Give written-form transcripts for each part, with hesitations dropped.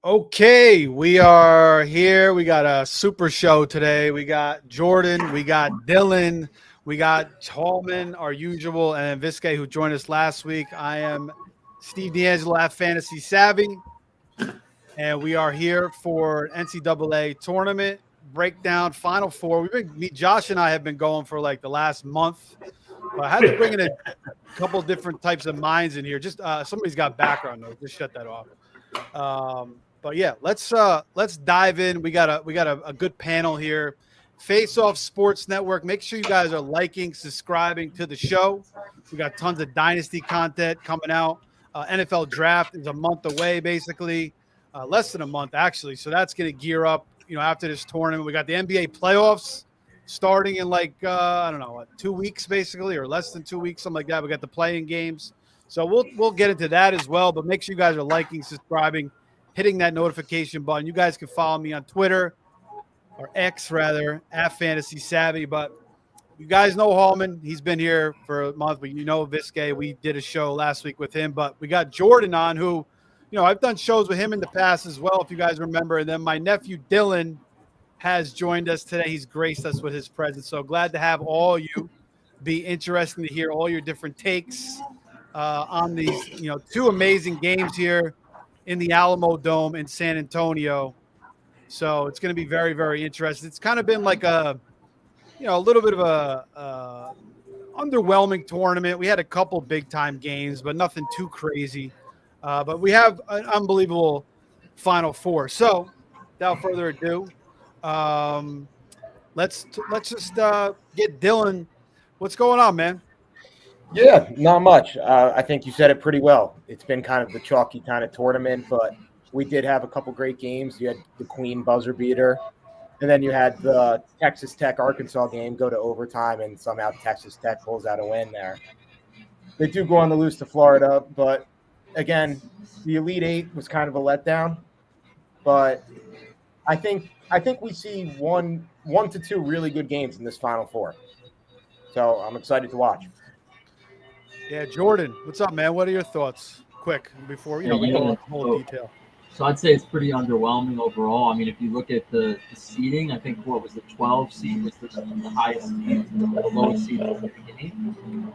Okay, we are here. We got a super show today. We got Jordan, we got Dylan, we got Hallman, our usual, and Viscay, who joined us last week. I am Steve D'Angelo at Fantasy Savvy, and we are here for NCAA Tournament Breakdown Final Four. Josh and I have been going for like the last month, but I had to bring in a couple different types of minds in here. Just somebody's got background noise. Just shut that off. But yeah, let's dive in. We got a good panel here. Faceoff Sports Network. Make sure you guys are liking, subscribing to the show. We got tons of dynasty content coming out. NFL draft is a month away, basically, less than a month actually. So that's going to gear up. After this tournament, we got the NBA playoffs starting in like I don't know, 2 weeks basically, or less than 2 weeks, something like that. We got the playing games. So we'll get into that as well, but make sure you guys are liking, subscribing, hitting that notification button. You guys can follow me on Twitter, or X rather, at Fantasy Savvy. But you guys know Hallman. He's been here for a month, but Viscay. We did a show last week with him. But we got Jordan on, who, I've done shows with him in the past as well, if you guys remember. And then my nephew Dylan has joined us today. He's graced us with his presence. So glad to have all you. Be interesting to hear all your different takes on these, two amazing games here in the Alamo Dome in San Antonio. So it's going to be very, very interesting. It's kind of been like a little bit of a underwhelming tournament. We had a couple big time games, but nothing too crazy. But we have an unbelievable Final Four. So without further ado, let's just get Dylan. What's going on, man? Yeah, not much. I think you said it pretty well. It's been kind of the chalky kind of tournament, but we did have a couple great games. You had the Queen buzzer beater, and then you had the Texas Tech-Arkansas game go to overtime, and somehow Texas Tech pulls out a win there. They do go on to lose to Florida, but again, the Elite Eight was kind of a letdown. But I think we see one to two really good games in this Final Four. So I'm excited to watch. Yeah, Jordan, what's up, man? What are your thoughts? Quick, before we go into whole detail. So I'd say it's pretty underwhelming overall. I mean, if you look at the seeding, I think what was the 12 seed was the highest seed, the lowest seed was the beginning.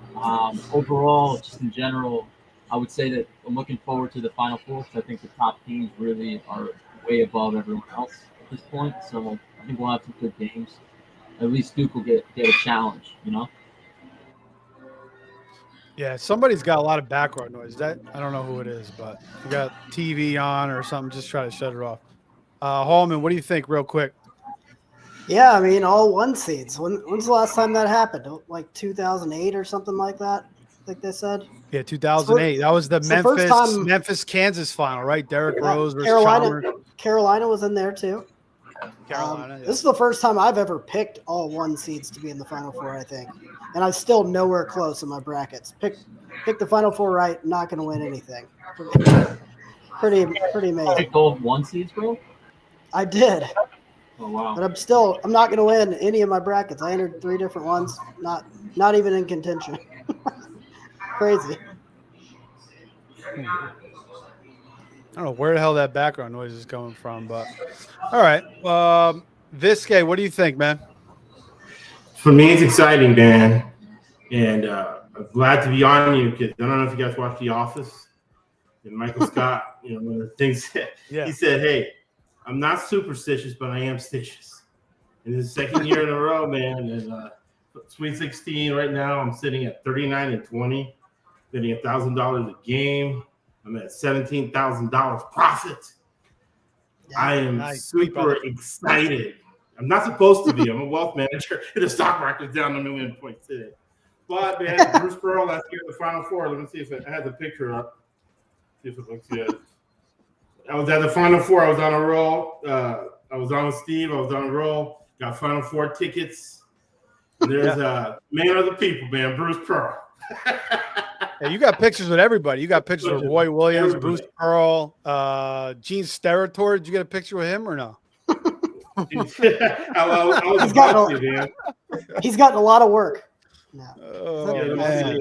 Overall, just in general, I would say that I'm looking forward to the Final Four because I think the top teams really are way above everyone else at this point. So I think we'll have some good games. At least Duke will get a challenge, Yeah, somebody's got a lot of background noise. I don't know who it is, but if you got TV on or something, just try to shut it off. Hallman, what do you think, real quick? Yeah, I mean, all one seeds. When's the last time that happened? Like 2008 or something like that, like they said? Yeah, 2008. That was the Memphis-Kansas final, right? Derrick Rose versus Chalmers. Carolina was in there, too. Carolina. This is the first time I've ever picked all one seeds to be in the Final Four, I think. And I'm still nowhere close in my brackets. Pick the Final Four right, not going to win anything. Pretty amazing. Picked all one seeds, bro? I did. Oh, wow. But I'm not going to win any of my brackets. I entered 3 different ones, not even in contention. Crazy. I don't know where the hell that background noise is coming from, but all right. Viscay, what do you think, man? For me, it's exciting, man. And I'm glad to be on you because I don't know if you guys watch The Office. And Michael Scott, one of the things he said, hey, I'm not superstitious, but I am stitious. And this is the second year in a row, man. And Sweet 16 right now, I'm sitting at 39-20, getting $1,000 a game. I'm at $17,000 profit. Yeah, I am super excited. I'm not supposed to be. I'm a wealth manager. The stock market's down $1 million points today. But, man, Bruce Pearl last year at the Final Four. Let me see if I had the picture up. See if it looks good. I was at the Final Four. I was on a roll. I was on with Steve. I was on a roll. Got Final Four tickets. And there's man of the people, man, Bruce Pearl. Yeah, you got pictures with everybody. You got pictures with Roy Williams, Bruce Pearl, Gene Steratore. Did you get a picture with him or no? He's gotten a lot of work. No. Oh, man.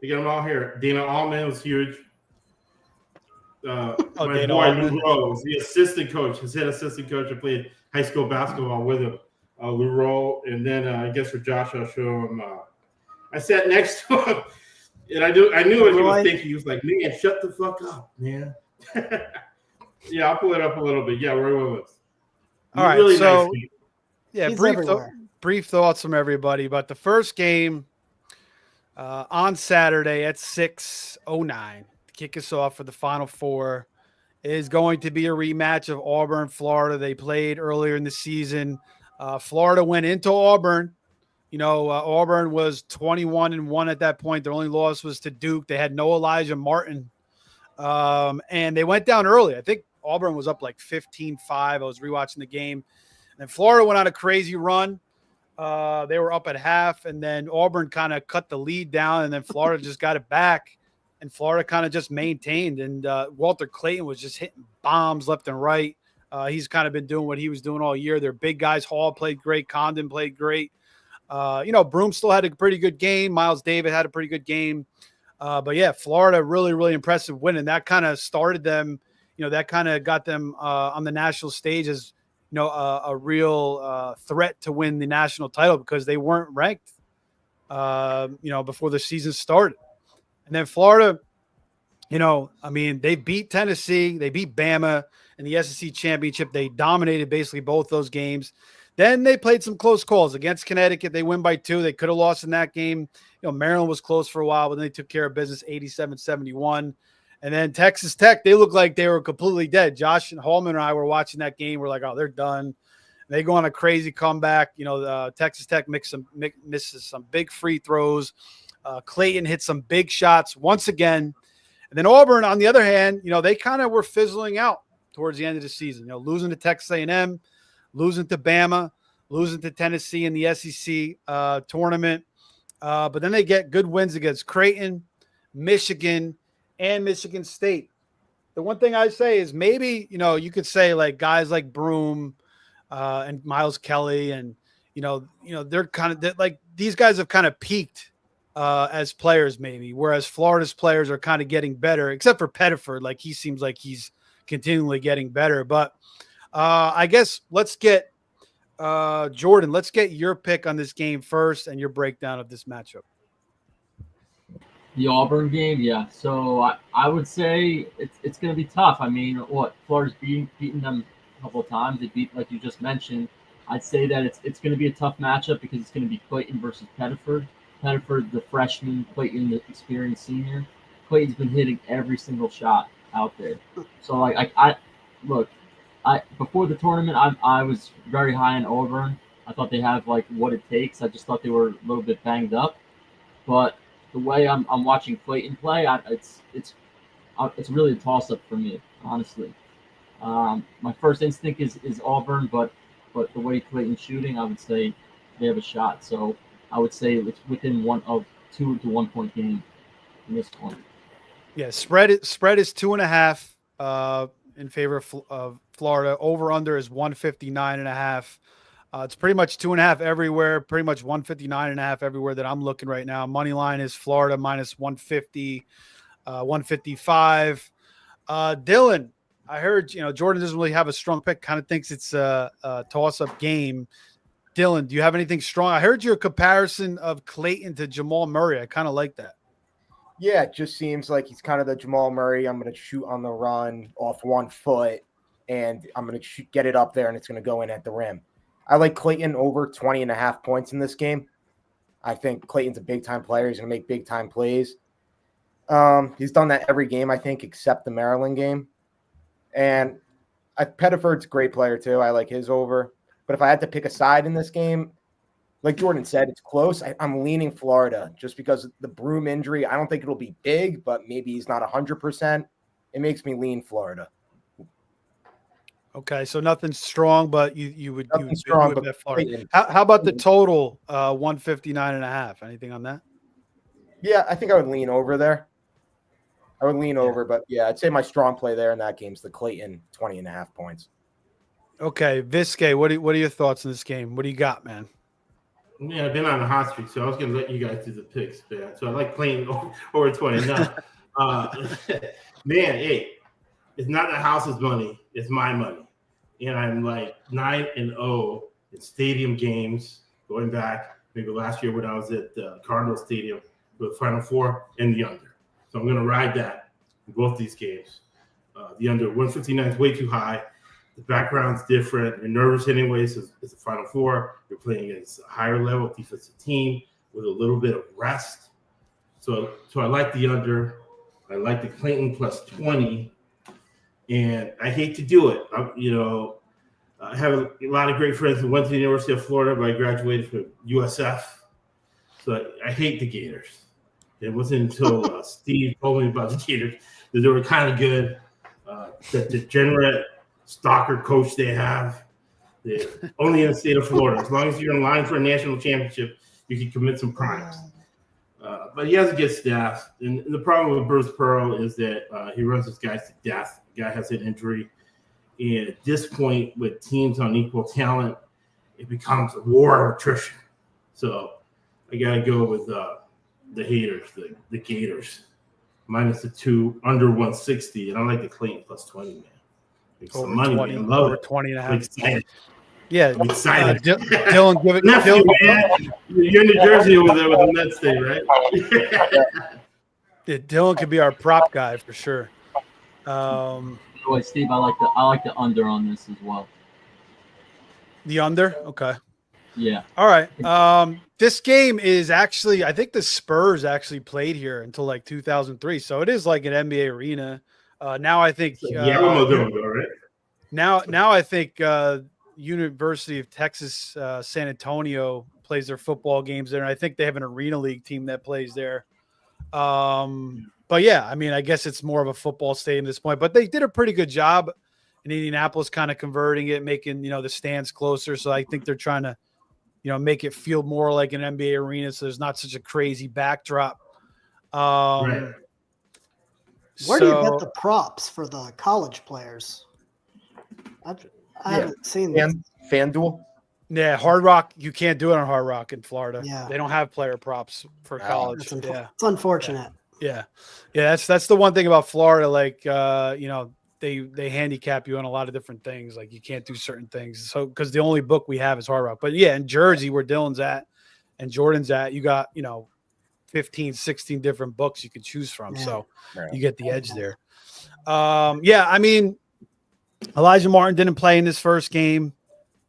We got them all here. Dana Altman was huge. my boy Lou Rose, the assistant coach, his head assistant coach. I played high school basketball with him, Lou Rose. And then I guess for Josh, I'll show him. I sat next to him, and I knew what he was thinking. He was like, "Man, shut the fuck up, man." Yeah, I'll pull it up a little bit. Yeah, Roy Williams. All right, really so nice yeah, He's brief thoughts from everybody. But the first game on Saturday at 6:09 to kick us off for the Final Four is going to be a rematch of Auburn, Florida. They played earlier in the season. Florida went into Auburn. Auburn was 21-1 at that point. Their only loss was to Duke. They had no Elijah Martin. And they went down early. I think Auburn was up like 15-5. I was rewatching the game. And then Florida went on a crazy run. They were up at half, and then Auburn kind of cut the lead down, and then Florida just got it back, and Florida kind of just maintained. And Walter Clayton was just hitting bombs left and right. He's kind of been doing what he was doing all year. Their big guys, Hall played great. Condon played great. Broom still had a pretty good game. Miles Davis had a pretty good game. But yeah, Florida really, really impressive win. And that kind of started them, that kind of got them on the national stage as, a real threat to win the national title because they weren't ranked, before the season started. And then Florida, they beat Tennessee, they beat Bama in the SEC championship. They dominated basically both those games. Then they played some close calls against Connecticut. They win by 2. They could have lost in that game. Maryland was close for a while, but then they took care of business 87-71. And then Texas Tech, they looked like they were completely dead. Josh and Hallman and I were watching that game. We're like, oh, they're done. They go on a crazy comeback. Texas Tech misses some big free throws. Clayton hit some big shots once again. And then Auburn, on the other hand, they kind of were fizzling out towards the end of the season. Losing to Texas A&M, losing to Bama, losing to Tennessee in the SEC tournament. But then they get good wins against Creighton, Michigan, and Michigan State. The one thing I say is maybe, you could say like guys like Broom and Miles Kelly and, they're kind of like these guys have kind of peaked as players maybe, whereas Florida's players are kind of getting better, except for Pettiford. Like he seems like he's continually getting better. But I guess let's get Jordan, let's get your pick on this game first and your breakdown of this matchup. The Auburn game, yeah. So I would say it's going to be tough. I mean, Florida's beaten them a couple of times. They beat, like you just mentioned. I'd say that it's going to be a tough matchup because it's going to be Clayton versus Pettiford. Pettiford, the freshman, Clayton, the experienced senior. Clayton's been hitting every single shot out there. So before the tournament, I was very high on Auburn. I thought they have like what it takes. I just thought they were a little bit banged up, but the way I'm watching Clayton play, it's really a toss up for me, honestly. My first instinct is Auburn, but the way Clayton's shooting, I would say they have a shot. So I would say it's within 2 to 1 point game in this point. Yeah, spread is 2.5 in favor of Florida. Over under is 159.5. It's pretty much 2.5 everywhere, pretty much 159.5 everywhere that I'm looking right now. Money line is Florida minus 150, 155. Dylan, I heard, Jordan doesn't really have a strong pick, kind of thinks it's a toss-up game. Dylan, do you have anything strong? I heard your comparison of Clayton to Jamal Murray. I kind of like that. Yeah, it just seems like he's kind of the Jamal Murray. I'm going to shoot on the run off 1 foot, and I'm going to get it up there, and it's going to go in at the rim. I like Clayton over 20.5 points in this game. I think Clayton's a big-time player. He's going to make big-time plays. He's done that every game, I think, except the Maryland game. And Pettiford's a great player, too. I like his over. But if I had to pick a side in this game, like Jordan said, it's close. I'm leaning Florida just because of the Broom injury. I don't think it'll be big, but maybe he's not 100%. It makes me lean Florida. Okay, so nothing strong, but you would bet Florida. How about the total 159.5? Anything on that? Yeah, I think I would lean over there. I would lean over, but yeah, I'd say my strong play there in that game is the Clayton 20.5 points. Okay, Visca, what are your thoughts on this game? What do you got, man? Yeah, I've been on a hot streak, so I was going to let you guys do the picks, man. So I like playing over 20. Now, man, hey, it's not the house's money, it's my money. And I'm like 9-0 in stadium games going back maybe last year when I was at the Cardinal Stadium for the Final Four and the under. So I'm going to ride that in both these games. The under 159 is way too high. The background's different. You're nervous anyways. It's a Final Four. You're playing against a higher level defensive team with a little bit of rest. So I like the under. I like the Clayton plus 20. And I hate to do it. I have a lot of great friends who went to the University of Florida, but I graduated from USF. So I hate the Gators. It wasn't until Steve told me about the Gators that they were kind of good. That degenerate stalker coach they have, only in the state of Florida. As long as you're in line for a national championship, you can commit some crimes. But he has a good staff. And the problem with Bruce Pearl is that he runs his guys to death. The guy has an injury. And at this point, with teams on equal talent, it becomes a war of attrition. So I got to go with the haters, the Gators, minus the 2, under 160. And I like the Clayton plus 20, man. Make some money, 20, man. Love it. 20 and a half. I'm excited. Yeah, I'm excited. Dylan, give it. Nephew, man. You're in New Jersey over there with the Mets thing, right? Yeah, Dylan could be our prop guy for sure. Wait, Steve, I like the under on this as well. The under, okay. Yeah. All right. This game is actually, I think the Spurs actually played here until like 2003, so it is like an NBA arena. Now I think. Right? Now I think University of Texas San Antonio plays their football games there, and I think they have an arena league team that plays there. But yeah, I mean, I guess it's more of a football stadium at this point, but they did a pretty good job in Indianapolis, kind of converting it, making, the stands closer. So I think they're trying to, make it feel more like an NBA arena. So there's not such a crazy backdrop. Right. Where do you get the props for the college players? I haven't seen that. FanDuel? Yeah, Hard Rock. You can't do it on Hard Rock in Florida. Yeah. They don't have player props for college. It's unfortunate. Yeah. That's the one thing about Florida. Like, they handicap you on a lot of different things. Like you can't do certain things. So, because the only book we have is Hard Rock. But yeah, in Jersey, where Dylan's at and Jordan's at, you got, 15, 16 different books you could choose from. Yeah. So you get the edge there. I mean, Elijah Martin didn't play in this first game.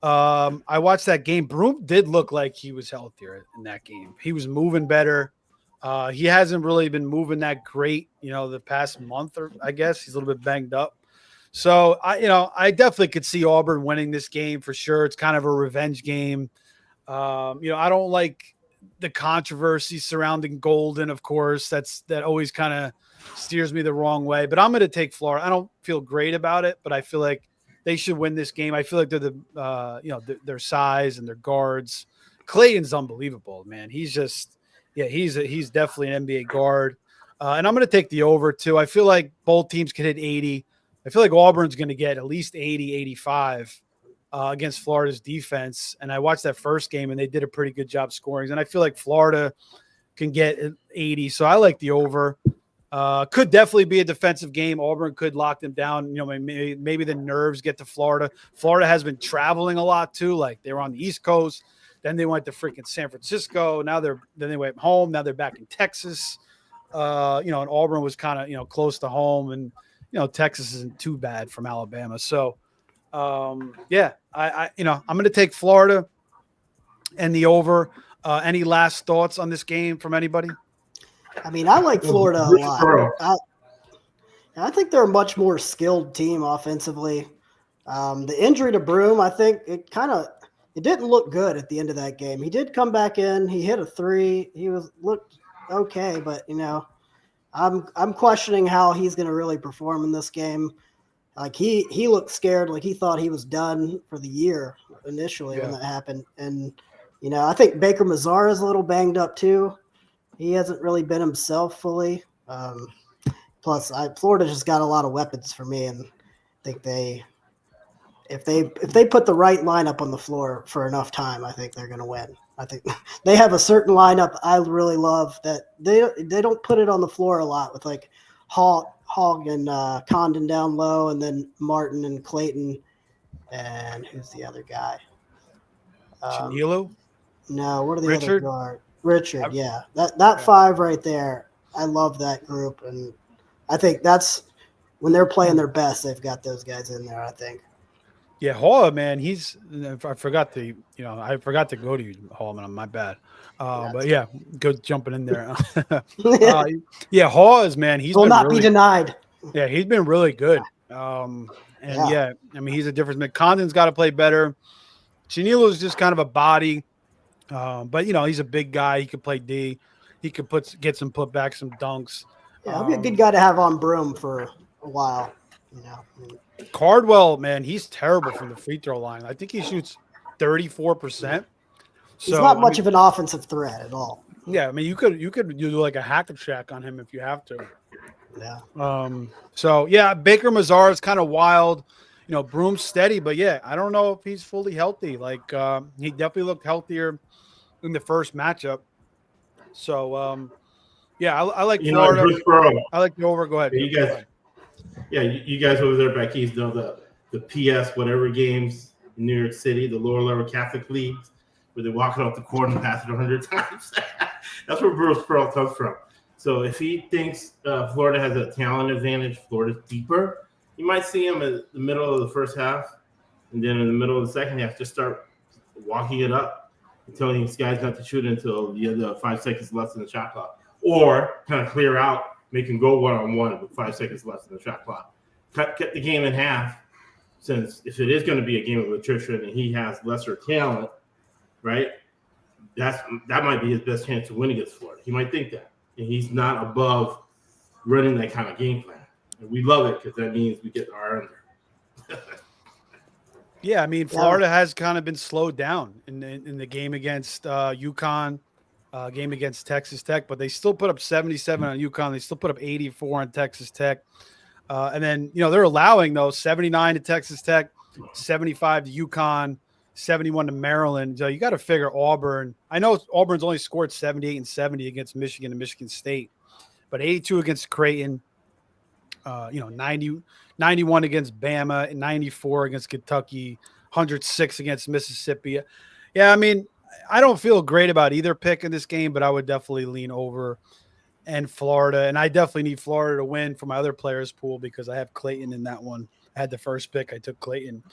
I watched that game. Broom did look like he was healthier in that game. He was moving better. He hasn't really been moving that great, the past month, or I guess he's a little bit banged up. So I definitely could see Auburn winning this game for sure. It's kind of a revenge game. I don't like the controversy surrounding Golden, of course. That always kind of steers me the wrong way. But I'm going to take Florida. I don't feel great about it, but I feel like they should win this game. I feel like they're their size and their guards. Clayton's unbelievable, man. He's just. Yeah, he's definitely an NBA guard. And I'm going to take the over, too. I feel like both teams can hit 80. I feel like Auburn's going to get at least 80, 85 against Florida's defense. And I watched that first game, and they did a pretty good job scoring. And I feel like Florida can get 80. So I like the over. Could definitely be a defensive game. Auburn could lock them down. Maybe the nerves get to Florida. Florida has been traveling a lot, too. Like, they were on the East Coast. Then they went to freaking San Francisco. Then they went home. Now they're back in Texas. And Auburn was kind of, close to home, and, Texas isn't too bad from Alabama. So, I'm going to take Florida and the over. Any last thoughts on this game from anybody? I mean, I like Florida a lot. I think they're a much more skilled team offensively. The injury to Broom, I think it didn't look good at the end of that game. He did come back in. He hit a 3. He looked okay, but I'm questioning how he's going to really perform in this game. Like he looked scared, like he thought he was done for the year initially when that happened. And I think Baker Mazar is a little banged up too. He hasn't really been himself fully. Plus, Florida just got a lot of weapons for me, and I think if they put the right lineup on the floor for enough time, I think they're going to win. I think they have a certain lineup I really love that they don't put it on the floor a lot with like Hawk, Hogg and Condon down low, and then Martin and Clayton. And who's the other guy? Chanilo? No, what are the Richard? other guard? Richard, yeah. That five right there. I love that group, and I think that's when they're playing their best. They've got those guys in there. I think. Yeah, Hall, man, I forgot to go to you, Hallman. My bad. But yeah, go jumping in there. Yeah, Hall is, man. He's will been not really, be denied. Yeah, he's been really good. And yeah, I mean, he's a difference maker. Condon's got to play better. Chanilo's just kind of a body, but he's a big guy. He could play D. He could get some putbacks, some dunks. Yeah, he'll be a good guy to have on broom for a while. Cardwell, man, he's terrible from the free throw line. I think he shoots 34%. He's not much of an offensive threat at all. Yeah, I mean, you could do like a hack and shack on him if you have to. Yeah. So yeah, Baker Mazar is kind of wild. Broom's steady, but yeah, I don't know if he's fully healthy. Like he definitely looked healthier in the first matchup. So yeah, I like Florida. I like the over. Go ahead. You guys. Yeah, you guys over there back east know the PS whatever games in New York City, the lower level Catholic leagues, where they're walking off the court and pass it 100 times. That's where Bruce Pearl comes from. So if he thinks Florida has a talent advantage, Florida's deeper, you might see him in the middle of the first half, and then in the middle of the second half, just start walking it up and telling these guys not to shoot until the other 5 seconds left in the shot clock, or kind of clear out. Make him go one-on-one with 5 seconds left in the shot clock. Cut the game in half, since if it is going to be a game of attrition and he has lesser talent, right? That might be his best chance to win against Florida. He might think that. And he's not above running that kind of game plan. And we love it because that means we get our under. Yeah, I mean, Florida has kind of been slowed down in the game against UConn. Game against Texas Tech, but they still put up 77 on UConn. They still put up 84 on Texas Tech. And then, they're allowing, though, 79 to Texas Tech, 75 to UConn, 71 to Maryland. So you got to figure Auburn. I know Auburn's only scored 78 and 70 against Michigan and Michigan State, but 82 against Creighton, 91 against Bama, and 94 against Kentucky, 106 against Mississippi. Yeah, I mean, I don't feel great about either pick in this game, but I would definitely lean over and Florida. And I definitely need Florida to win for my other players pool because I have Clayton in that one. I had the first pick. I took Clayton.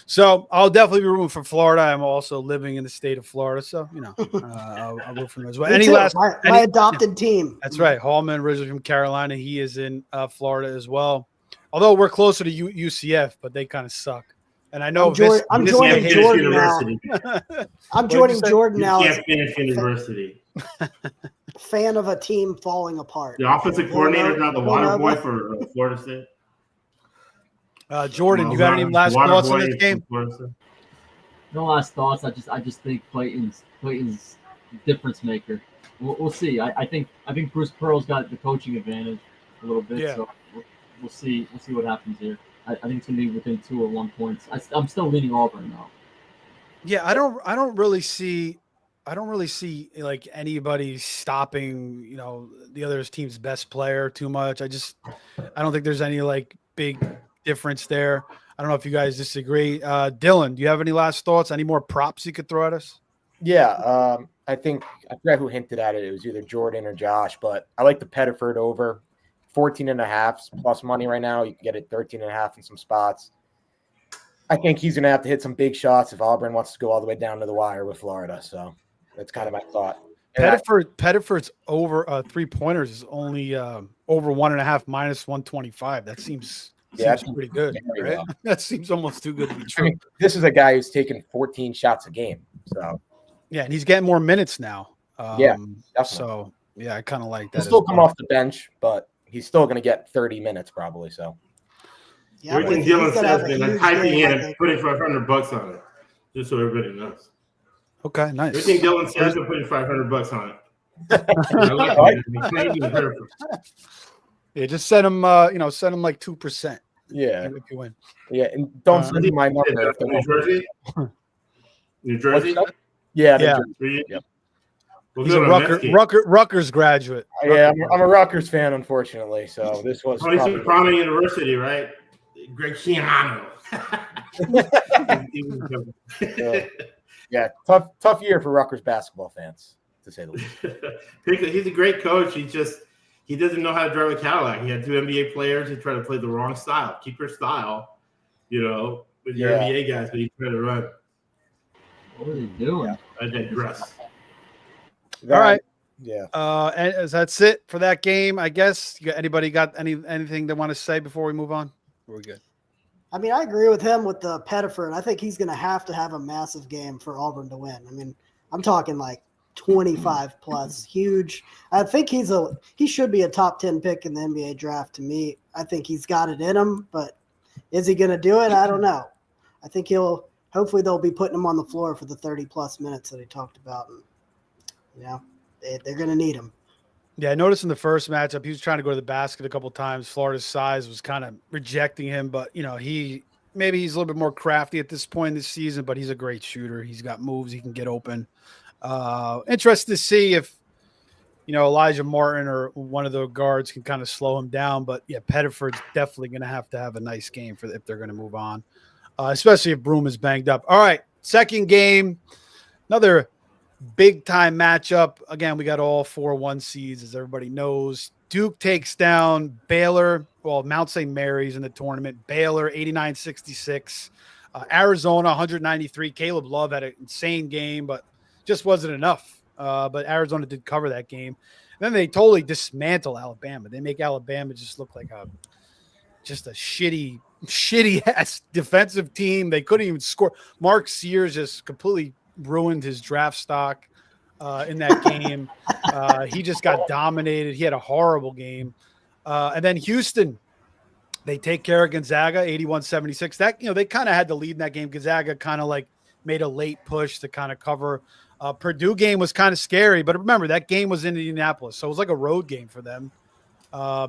So I'll definitely be rooting for Florida. I'm also living in the state of Florida. So, I'll root for them as well. My adopted team. That's right. Hallman, originally from Carolina. He is in Florida as well. Although we're closer to UCF, but they kind of suck. And I know I'm joining Jordan now. I'm joining Jordan now. Can't finish university. Fan of a team falling apart. The offensive coordinator is not the water boy for Florida State. Jordan, you got any last thoughts on this game? No last thoughts. I just think Clayton's difference maker. We'll see. I think Bruce Pearl's got the coaching advantage a little bit. Yeah. So we'll see what happens here. I think it's gonna be within 2 or 1 points. I'm still leaning Auburn though. Yeah, I don't really see like anybody stopping, the other team's best player too much. I don't think there's any like big difference there. I don't know if you guys disagree. Dylan, do you have any last thoughts? Any more props you could throw at us? Yeah, I forgot who hinted at it. It was either Jordan or Josh, but I like the Pettiford over 14.5 plus money right now. You can get it 13.5 in some spots. I think he's going to have to hit some big shots if Auburn wants to go all the way down to the wire with Florida. So that's kind of my thought. Pettiford's over 3-pointers is only over 1.5 minus 125. That seems pretty good, right? Well. That seems almost too good to be true. I mean, this is a guy who's taking 14 shots a game. So yeah, and he's getting more minutes now. Definitely. So yeah, I kind of like that. He'll still come off the bench, but he's still going to get 30 minutes probably. So yeah, everything Dylan says, man, I'm typing in and putting $500 on it, just so everybody knows. Okay, nice. Everything Dylan says, I'm putting $500 on it. Yeah, just send him, send him like 2%. Yeah, if you win. Yeah, and don't send me my number. New Jersey. New Jersey. Yeah. New Jersey. Yep. He's a Rutgers graduate. Yeah, I'm a Rutgers fan, unfortunately. So this was. He's from Toronto University, right? Greg Schiano. Yeah, tough year for Rutgers basketball fans, to say the least. He's a great coach. He doesn't know how to drive a Cadillac. He had 2 NBA players who tried to play the wrong style. Keep your style, with your NBA guys, but he tried to run. What are they doing? I digress. All right. Yeah. And that's it for that game, I guess. Anybody got anything they want to say before we move on? We're good. I mean, I agree with him with the Pettiford. I think he's going to have a massive game for Auburn to win. I mean, I'm talking like 25 plus, huge. I think he should be a top 10 pick in the NBA draft to me. I think he's got it in him, but is he going to do it? I don't know. I think hopefully they'll be putting him on the floor for the 30 plus minutes that he talked about. And, they're going to need him. Yeah, I noticed in the first matchup, he was trying to go to the basket a couple times. Florida's size was kind of rejecting him, but maybe he's a little bit more crafty at this point in the season, but he's a great shooter. He's got moves. He can get open. Interested to see if, Elijah Martin or one of the guards can kind of slow him down. But yeah, Pettiford's definitely going to have a nice game if they're going to move on, especially if Broome is banged up. All right, second game, another big-time matchup. Again, we got all 4 1 seeds, as everybody knows. Duke takes down Baylor. Well, Mount St. Mary's in the tournament. Baylor, 89-66. Arizona, 193. Caleb Love had an insane game, but just wasn't enough. But Arizona did cover that game. And then they totally dismantle Alabama. They make Alabama just look like a shitty-ass defensive team. They couldn't even score. Mark Sears just completely ruined his draft stock in that game. He just got dominated. He had a horrible game. And then Houston, they take care of Gonzaga, 81-76. That, they kind of had the lead in that game. Gonzaga kind of like made a late push to kind of cover. Purdue game was kind of scary, but remember that game was in Indianapolis, so it was like a road game for them,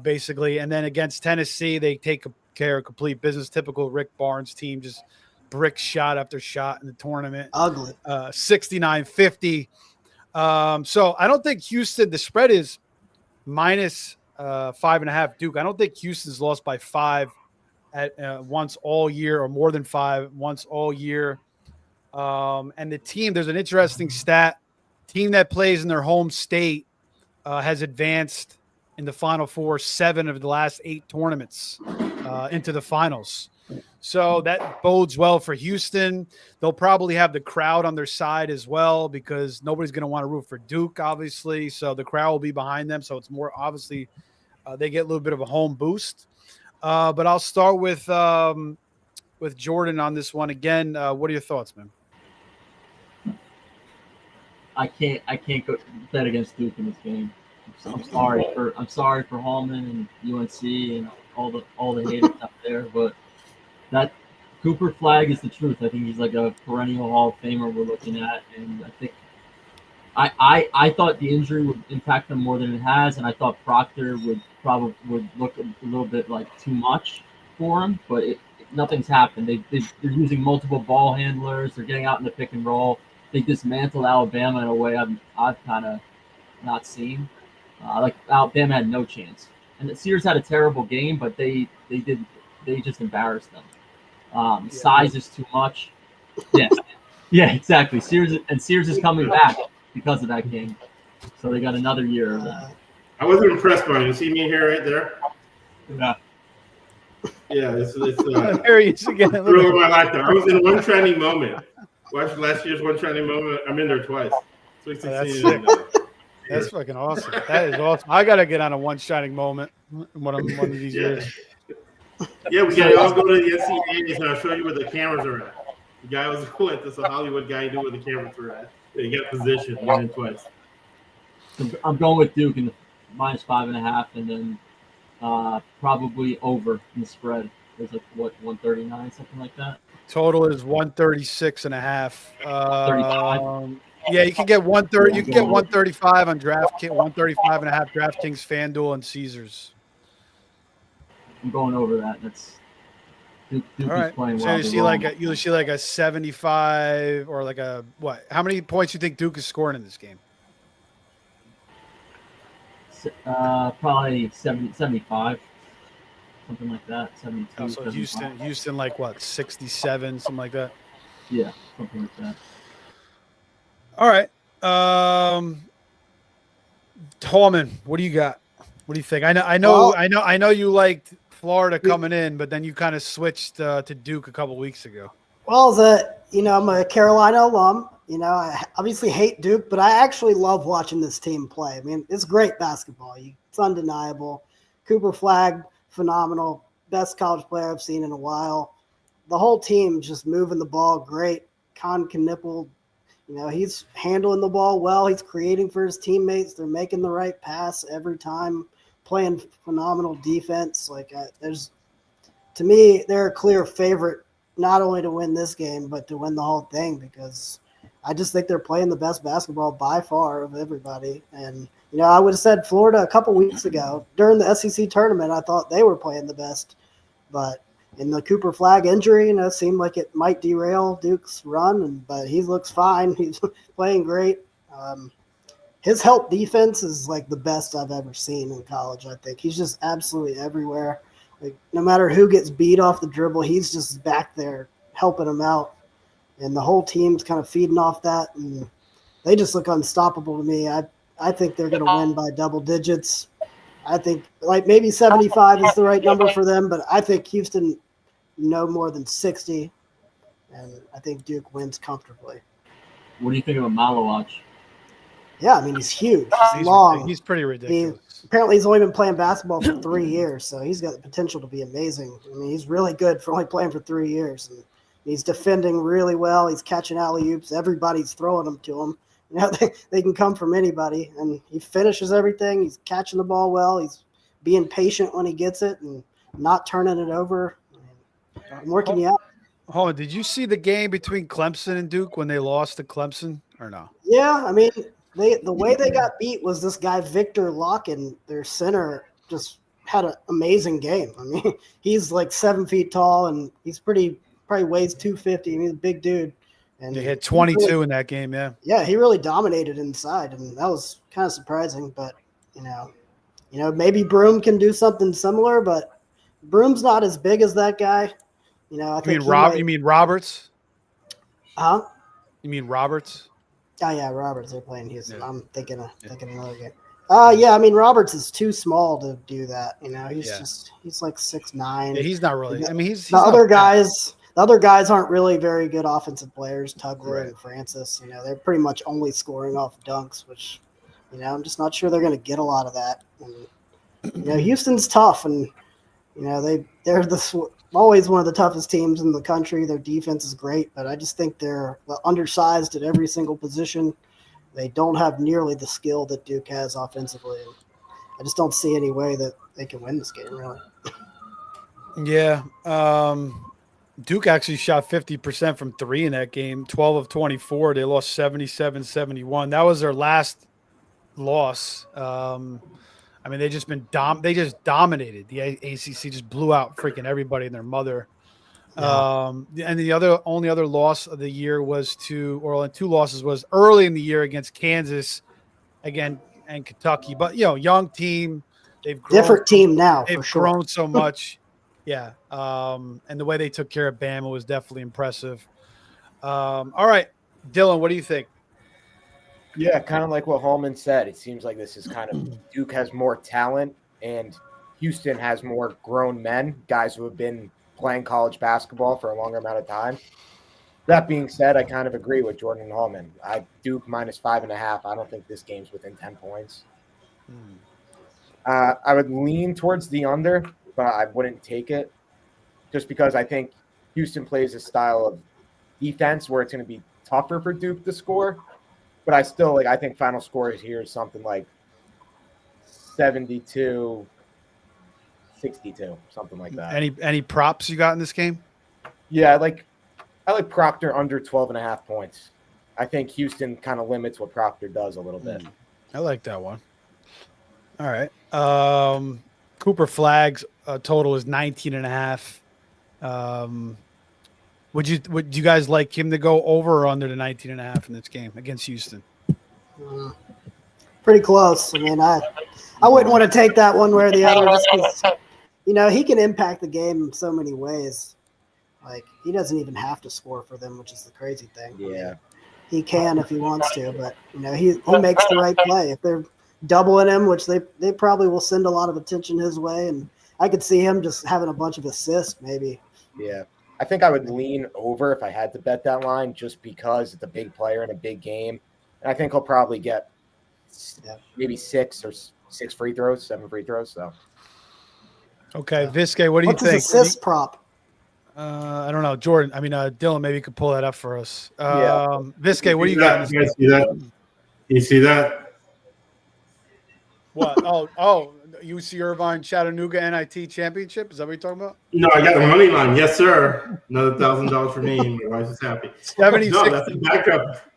basically. And then against Tennessee, they take care of complete business. Typical Rick Barnes team, just brick shot after shot in the tournament. Ugly. 69-50. So I don't think Houston, the spread is minus 5.5 Duke. I don't think Houston's lost by 5 at once all year, or more than 5 once all year. And the team, there's an interesting stat. Team that plays in their home state has advanced in the Final Four 7 of the last 8 tournaments into the finals. So that bodes well for Houston. They'll probably have the crowd on their side as well, because nobody's going to want to root for Duke, obviously. So the crowd will be behind them. So it's more obviously they get a little bit of a home boost. But I'll start with Jordan on this one again. What are your thoughts, man? I can't go bet against Duke in this game. I'm sorry for Hallman and UNC and all the haters out there, but that Cooper Flagg is the truth. I think he's like a perennial Hall of Famer we're looking at, and I think I thought the injury would impact him more than it has, and I thought Proctor would look a little bit like too much for him, but nothing's happened. They're using multiple ball handlers. They're getting out in the pick and roll. They dismantled Alabama in a way I've kind of not seen. Like Alabama had no chance, and the Sears had a terrible game, but they just embarrassed them. Size is too much. Yeah, exactly. Sears is coming back because of that game, so they got another year of that. I wasn't impressed by him. You see me here, right there? Yeah, it's there he is again. Through my lifetime. I was in one trending moment. Watched last year's one trending moment. I'm in there twice. That's fucking awesome. That is awesome. I gotta get on a one shining moment one of these years. Yeah, we gotta all go to the NCAAs and I'll show you where the cameras are at. The guy was with this Hollywood guy. He knew where the cameras were at. They got positioned one and twice. I'm going with Duke in the minus 5.5, and then probably over in the spread. There's like 139, something like that. Total is 136.5. 35. Yeah, you can get 130. You can get 135 on DraftKings, 135.5 DraftKings, FanDuel, and Caesars. I'm going over that. That's Duke all right. Is playing so well. you see like a 75 or like a what? How many points do you think Duke is scoring in this game? Probably 70, 75, something like that. 72. Oh, so 75. Houston, like what, 67, something like that. Yeah, something like that. All right. Tallman, what do you got? What do you think? I know you liked Florida coming in, but then you kind of switched to Duke a couple weeks ago. Well, I'm a Carolina alum. I obviously hate Duke, but I actually love watching this team play. I mean, it's great basketball. It's undeniable. Cooper Flagg, phenomenal. Best college player I've seen in a while. The whole team just moving the ball great. Con Knipple, he's handling the ball well. He's creating for his teammates. They're making the right pass every time, playing phenomenal defense. To me, they're a clear favorite not only to win this game, but to win the whole thing because I just think they're playing the best basketball by far of everybody. And, I would have said Florida a couple weeks ago during the SEC tournament, I thought they were playing the best. But in the Cooper Flagg injury, it seemed like it might derail Duke's run, but he looks fine. He's playing great. His help defense is like the best I've ever seen in college, I think. He's just absolutely everywhere. Like, no matter who gets beat off the dribble, he's just back there helping them out. And the whole team's kind of feeding off that, and they just look unstoppable to me. I think they're going to win by double digits. I think like maybe 75 is the right number for them, but I think Houston no more than 60, and I think Duke wins comfortably. What do you think of Malowacz? Yeah, I mean, he's huge. He's long. He's pretty ridiculous. Apparently, he's only been playing basketball for 3 years, so he's got the potential to be amazing. I mean, he's really good for only playing for 3 years. And he's defending really well. He's catching alley-oops. Everybody's throwing them to him. They can come from anybody, and he finishes everything. He's catching the ball well. He's being patient when he gets it and not turning it over. I'm working you out. Hold on. Did you see the game between Clemson and Duke when they lost to Clemson or no? Yeah, I mean, the way they got beat was this guy Victor Locken, their center, just had an amazing game. I mean, he's like 7 feet tall, and he's probably weighs 250. I mean, he's a big dude. And they hit 22 in that game, yeah. Yeah, he really dominated inside, and that was kind of surprising. But maybe Broom can do something similar, but Broom's not as big as that guy. I think you mean Roberts? Huh? You mean Roberts? Oh yeah, Roberts. They're playing Houston. Yeah. I'm thinking another game. Yeah, I mean Roberts is too small to do that. He's like 6'9". Yeah, he's not really. I mean, he's the other guys. The other guys aren't really very good offensive players. Tugler and Francis. They're pretty much only scoring off dunks, which, I'm just not sure they're going to get a lot of that. And, Houston's tough, and they're always one of the toughest teams in the country. Their defense is great, but I just think they're undersized at every single position. They don't have nearly the skill that Duke has offensively. I just don't see any way that they can win this game, really. Yeah. Duke actually shot 50% from three in that game, 12 of 24. They lost 77-71. That was their last loss. I mean, they just dominated. The ACC just blew out freaking everybody and their mother. Yeah. And the only other loss of the year was two losses was early in the year against Kansas again and Kentucky. But young team, they've grown, different team now. They've grown so much. Yeah. And the way they took care of Bama was definitely impressive. All right, Dylan, what do you think? Yeah, kind of like what Hallman said. It seems like this is kind of Duke has more talent and Houston has more grown men, guys who have been playing college basketball for a longer amount of time. That being said, I kind of agree with Jordan and Hallman. Duke -5.5. I don't think this game's within 10 points. I would lean towards the under, but I wouldn't take it just because I think Houston plays a style of defense where it's going to be tougher for Duke to score. But I think final score here is something like 72-62, something like that. Any props you got in this game? Yeah, I like Proctor under 12.5 points. I think Houston kind of limits what Proctor does a little bit. I like that one. All right. Cooper Flagg's total is 19.5. Would you guys like him to go over or under the 19.5 in this game against Houston? Pretty close. I mean, I I wouldn't want to take that one way or the other just because, he can impact the game in so many ways. Like, he doesn't even have to score for them, which is the crazy thing. Yeah. He can if he wants to, but, he makes the right play. If they're doubling him, which they probably will send a lot of attention his way, and I could see him just having a bunch of assists maybe. Yeah. I think I would lean over if I had to bet that line just because it's a big player in a big game. And I think he'll probably get maybe 7 free throws. So, Okay, Visca, what do you What's think? his assist prop? I don't know, Jordan. Dylan, maybe you could pull that up for us. Yeah. Visca, what do you got? You guys see that? You see that? What? Oh, UC Irvine Chattanooga NIT championship. Is that what you're talking about? No, I got the money line. Yes, sir. Another $1,000 for me. My wife is happy. 76. No, that's the backup.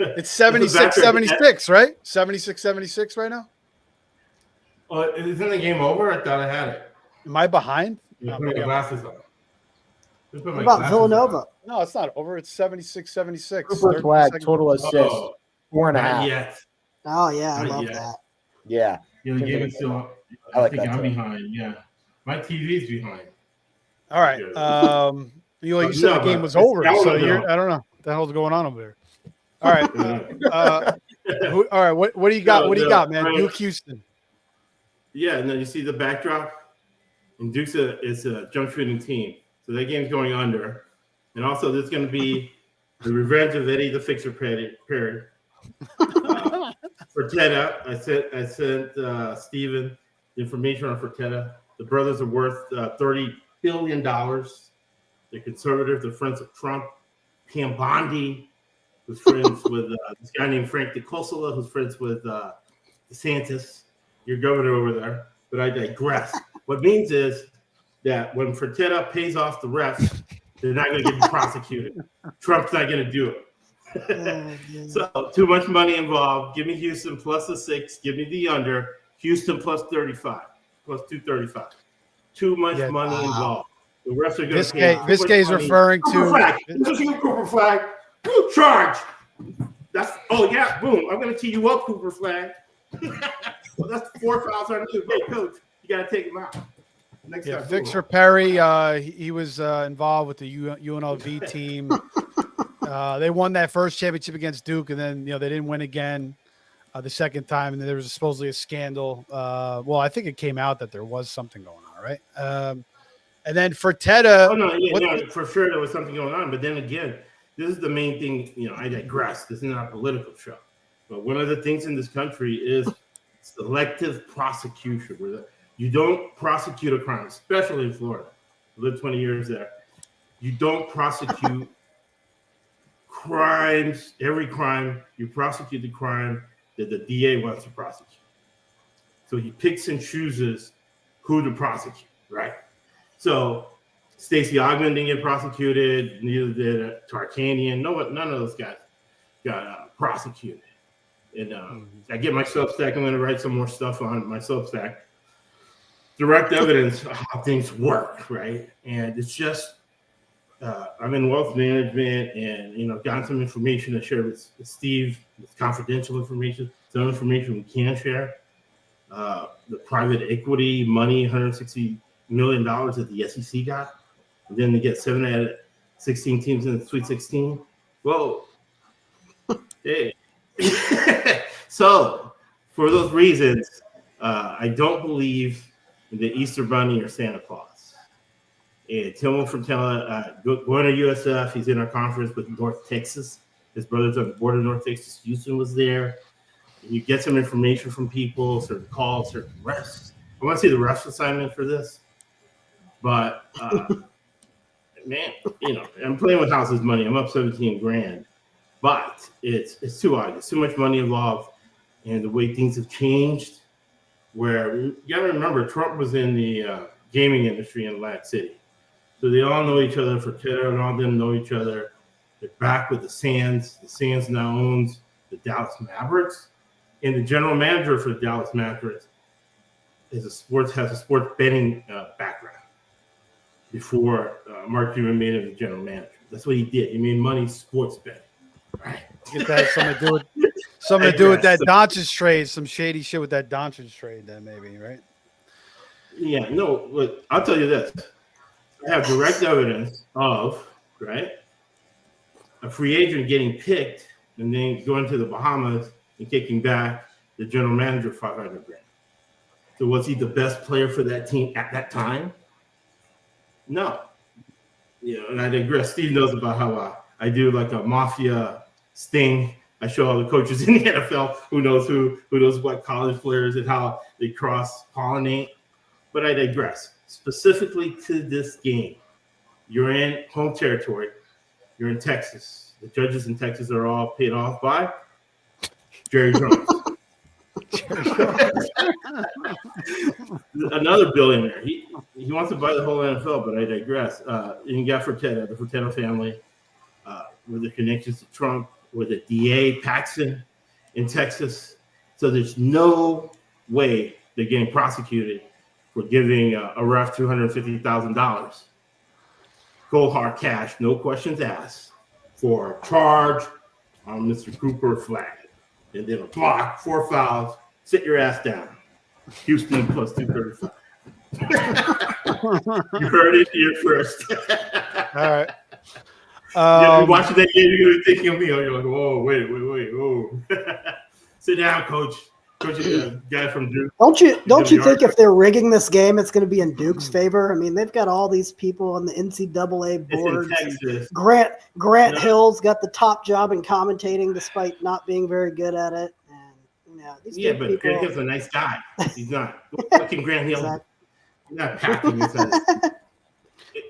It's 76-76, right? 76-76 right now. Oh, isn't the game over? I thought I had it. Am I behind? Put my glasses on. What about Villanova? No, it's not over. It's 76-76. Cooper Flag, total assists, 4.5. Not yet. Oh, yeah, I Not love yet. that. Yeah. The game is still. I like think that I'm too. behind. Yeah, my TV's behind. All right. You said the game was over, so I don't know what the hell's going on over there. All right. All right. What do you got? What do you got, man? Right. Duke Houston. Yeah, and then you see the backdrop, and Duke's is a jump shooting team, so that game's going under, and also there's going to be the revenge of Eddie the Fixer Perry. Fertitta, I sent Steven the information on Fertitta. The brothers are worth $30 billion. They're conservative. They're friends with Trump. Pam Bondi was friends with this guy named Frank DeCosola, who's friends with DeSantis, your governor over there. But I digress. What it means is that when Fertitta pays off the refs, they're not going to get prosecuted. Trump's not going to do it. So too much money involved. Give me Houston plus the 6. Give me the under. Houston plus 35, plus 235. Too much money involved. The refs are going to pay. Visca's referring to. This is Cooper Flag. Blue charge. That's yeah. Boom. I'm going to tee you up, Cooper Flag. Well, that's 4 fouls on you. Hey, coach, you got to take him out. Next time. Fixer Perry. He was involved with the UNLV team. They won that first championship against Duke, and then they didn't win again the second time, and then there was supposedly a scandal. Well, I think it came out that there was something going on, right? And then Fertitta. Oh no, yeah, for sure there was something going on. But then again, this is the main thing. I digress. This is not a political show, but one of the things in this country is selective prosecution, where you don't prosecute a crime, especially in Florida. I lived 20 years there. You don't prosecute crimes, every crime. You prosecute the crime that the DA wants to prosecute. So he picks and chooses who to prosecute, right? So Stacey Augmon didn't get prosecuted, neither did Tarkanian. None of those guys got prosecuted. And I get my Substack. I'm going to write some more stuff on my Substack. Direct evidence of how things work, right? And it's just, I'm in wealth management, and gotten some information to share with Steve. It's confidential information. Some information we can share. The private equity money, $160 million that the SEC got, and then they get 7 out of 16 teams in the Sweet 16. Whoa, hey. So for those reasons, I don't believe in the Easter Bunny or Santa Claus. And Tillman Fertitta, going to USF, he's in our conference with North Texas. His brother's on the board of North Texas. Houston was there. And you get some information from people, certain calls, certain refs. I want to see the refs assignment for this. But, man, I'm playing with house's money. I'm up $17,000. But it's too obvious. Too much money involved. And the way things have changed, where you got to remember, Trump was in the gaming industry in Atlantic City. So they all know each other. Fertitta and all of them know each other. They're back with the Sands. The Sands now owns the Dallas Mavericks. And the general manager for the Dallas Mavericks has a sports betting background before Mark Cuban made him the general manager. That's what he did. He made money sports betting. Right. I guess that has Something to do with that Doncic trade, some shady shit with that Doncic trade, then maybe, right? Yeah, no, but I'll tell you this. I have direct evidence of, right, a free agent getting picked and then going to the Bahamas and kicking back the general manager $500,000. So was he the best player for that team at that time? No. And I digress. Steve knows about how I do like a mafia sting. I show all the coaches in the NFL who knows what college players and how they cross-pollinate. But I digress. Specifically to this game, you're in home territory. You're in Texas. The judges in Texas are all paid off by Jerry Jones. Another billionaire. He wants to buy the whole NFL, but I digress. You got Fertitta, the Fertitta family, with the connections to Trump, with the DA Paxson in Texas. So there's no way they're getting prosecuted for giving a ref $250,000. Cold hard cash, no questions asked, for a charge on Mr. Cooper flag. And then a block, 4 fouls, sit your ass down. Houston plus 235. You heard it here first. All right. You're watching that game, you're going to be thinking of me. You're like, whoa, wait, whoa. Sit down, coach. Coach is a guy from Duke. Don't you think if they're rigging this game, it's going to be in Duke's favor? I mean, they've got all these people on the NCAA board. Grant Hill's got the top job in commentating, despite not being very good at it. And but Grant Hill's a nice guy. He's not. Fucking Grant Hill. Exactly. He's not packing his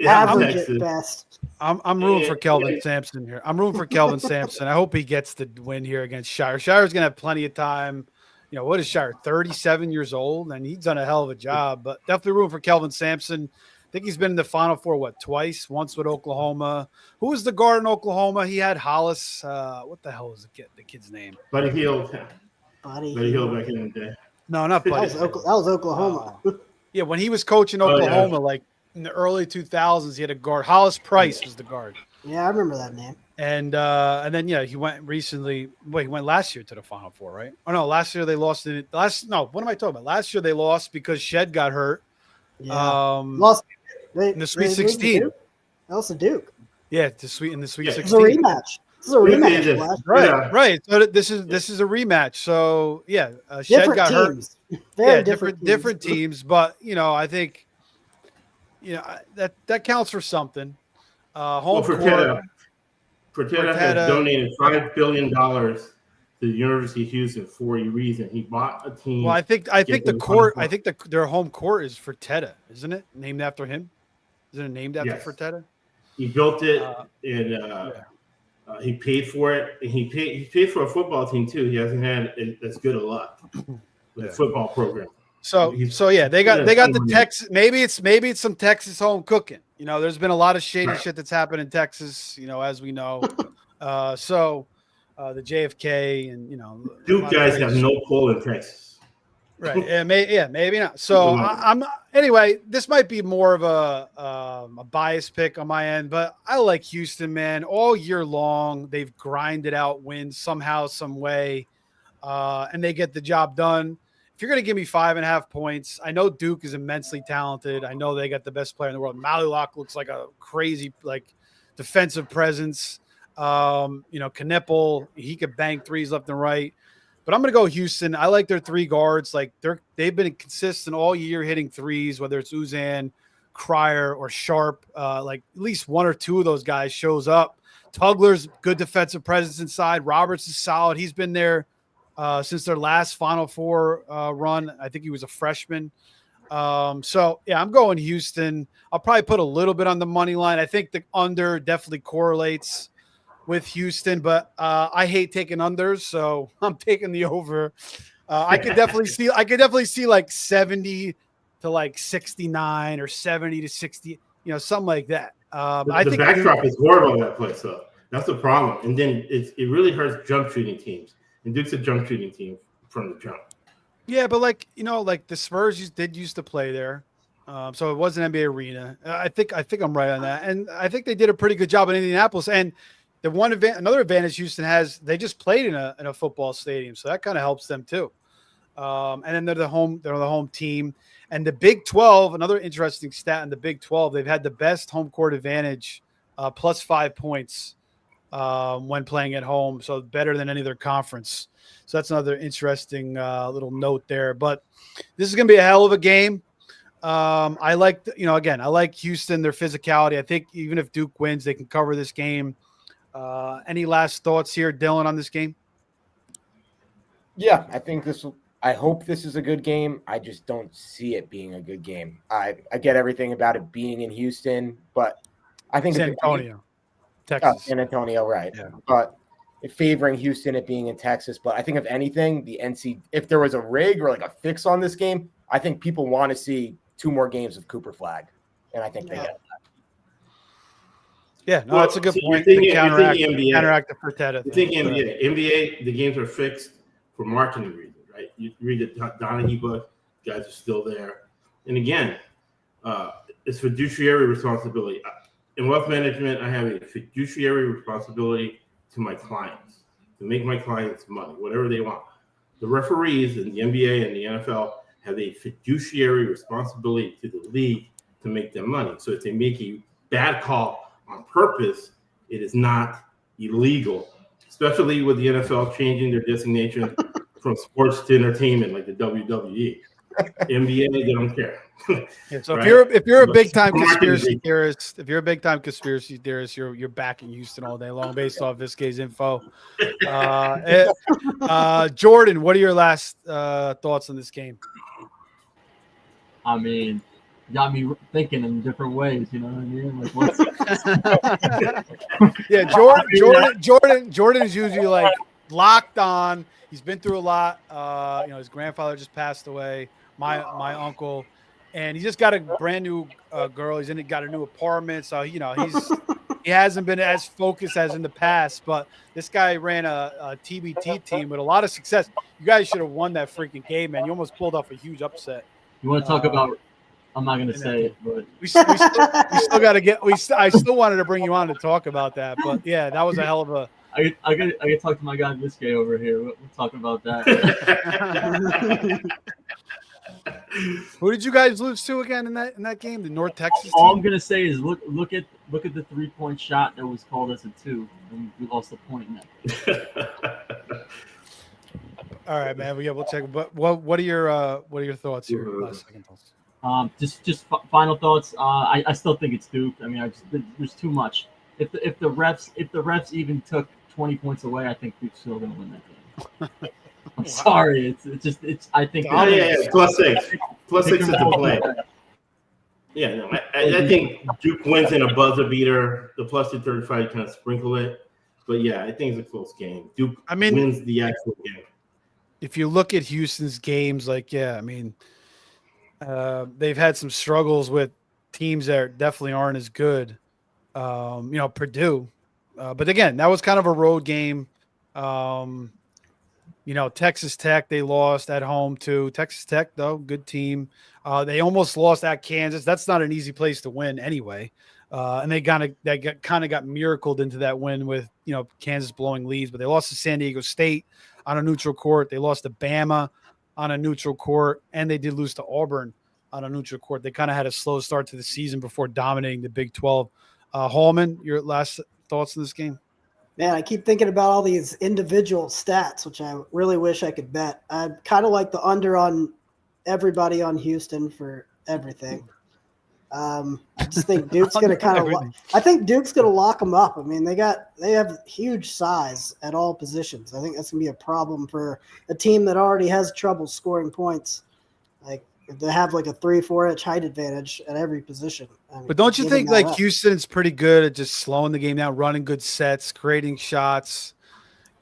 average at best. I'm rooting for Kelvin Sampson here. I'm rooting for Kelvin Sampson. I hope he gets the win here against Shire. Shire's going to have plenty of time. What is Shire? 37 years old, and he's done a hell of a job. But definitely rooting for Kelvin Sampson. I think he's been in the Final Four, twice? Once with Oklahoma. Who was the guard in Oklahoma? He had Hollis. What the hell was the kid's name? Buddy Hield. Buddy Hield back in the day. No, not Buddy. That was Oklahoma. Yeah, when he was coaching Oklahoma, in the early 2000s, he had a guard. Hollis Price was the guard. Yeah, I remember that name. And then he went recently. He went last year to the Final Four, right? Oh no, last year they lost in it. What am I talking about? Last year they lost because Shed got hurt. Yeah. Lost in the Sweet 16. That was the Duke. Yeah, in the Sweet 16. This is a rematch. Right. So this is a rematch. So Shed got teams. hurt. Very different teams. But I think that counts for something. Fertitta has donated $5 billion to the University of Houston for a reason. He bought a team. Well, I think the court. I think their home court is Fertitta, isn't it? Named after him. Isn't it named after Fertitta? He built it, and he paid for it. And he paid for a football team too. He hasn't had as good of luck with the football program. So they got the Texas. Maybe it's some Texas home cooking. There's been a lot of shady shit that's happened in Texas. As we know. The JFK and Duke guys have no pull in Texas. Right. Maybe not. So anyway, this might be more of a bias pick on my end, but I like Houston, man. All year long, they've grinded out wins somehow, some way, and they get the job done. If you're going to give me 5.5 points, I know Duke is immensely talented. I know they got the best player in the world. Malloy looks like a crazy defensive presence. Knipple, he could bang threes left and right. But I'm going to go Houston. I like their three guards. They've been consistent all year hitting threes, whether it's Uzan, Cryer, or Sharp. At least one or two of those guys shows up. Tugler's good defensive presence inside. Roberts is solid. He's been there since their last Final Four run. I think he was a freshman. I'm going Houston. I'll probably put a little bit on the money line. I think the under definitely correlates with Houston, but I hate taking unders, so I'm taking the over. I could definitely see 70 to 69 or 70 to 60, something like that. I think the backdrop is horrible in that place, though. That's the problem. And then it really hurts jump shooting teams. And Duke's a jump shooting team from the jump. Yeah, but the Spurs used to play there. So it was an NBA arena. I think I'm right on that. And I think they did a pretty good job in Indianapolis. And another advantage Houston has, they just played in a football stadium, so that kind of helps them too. And then they're the home team. And the Big 12, another interesting stat in the Big 12, they've had the best home court advantage, plus 5 points when playing at home, so better than any other conference. So that's another interesting little note there. But this is going to be a hell of a game. I like Houston, their physicality. I think even if Duke wins, they can cover this game. Any last thoughts here, Dylan, on this game? Yeah, I hope this is a good game. I just don't see it being a good game. I get everything about it being in Houston, but I think San Antonio, Texas. San Antonio, right. Yeah. But favoring Houston it being in Texas. But I think if anything, if there was a rig or like a fix on this game, I think people want to see 2 more games of Cooper Flag. And I think they get that. Yeah, no, that's a good point. Counteract the Fertitta. I think NBA, the games are fixed for marketing reasons, right? You read the Donahue book, guys are still there. And again, it's fiduciary responsibility. In wealth management, I have a fiduciary responsibility to my clients, to make my clients money, whatever they want. The referees in the NBA and the NFL have a fiduciary responsibility to the league to make them money. So if they make a bad call on purpose, it is not illegal, especially with the NFL changing their designation from sports to entertainment, like the WWE. NBA, they don't care. Yeah, so right? if you're a big time conspiracy theorist, you're backing Houston all day long based off Vizcay's info. Jordan, what are your last thoughts on this game? I mean, got me thinking in different ways. You know what I mean? Like, yeah, Jordan is usually like locked on. He's been through a lot. His grandfather just passed away. My uncle, and he just got a brand new girl. He's got a new apartment, so he hasn't been as focused as in the past. But this guy ran a TBT team with a lot of success. You guys should have won that freaking game, man. You almost pulled off a huge upset. You want to talk about? I'm not going to say it, but we still got to get. I still wanted to bring you on to talk about that, but yeah, that was a hell of a. I got to talk to my guy Vizcay over here. We'll talk about that. Who did you guys lose to again in that game? The North Texas team? All I'm gonna say is look at the 3-point shot that was called as a 2, and we lost a point in that. All right, man. We'll check. But what are your thoughts here? Second thoughts. Just final thoughts. I still think it's Duke. I mean, there's too much. If the refs even took 20 points away, I think Duke's still gonna win that game. I'm sorry. I think. Oh yeah, +6 is the play. Yeah, no, I think Duke wins in a buzzer beater. The +235 kind of sprinkle it, but yeah, I think it's a close game. Duke wins the actual game. If you look at Houston's games, they've had some struggles with teams that definitely aren't as good. Purdue, but again, that was kind of a road game. Texas Tech, they lost at home to Texas Tech, though. Good team. They almost lost at Kansas. That's not an easy place to win anyway. And they kind of got miracled into that win with, Kansas blowing leads. But they lost to San Diego State on a neutral court. They lost to Bama on a neutral court. And they did lose to Auburn on a neutral court. They kind of had a slow start to the season before dominating the Big 12. Hallman, your last thoughts on this game? Man, I keep thinking about all these individual stats, which I really wish I could bet. I'd kind of like the under on everybody on Houston for everything. I just think Duke's going to I think Duke's going to lock them up. I mean, they have huge size at all positions. I think that's going to be a problem for a team that already has trouble scoring points. Like, they have like a 3-4 inch height advantage at every position. But don't you think Houston's pretty good at just slowing the game down, running good sets, creating shots?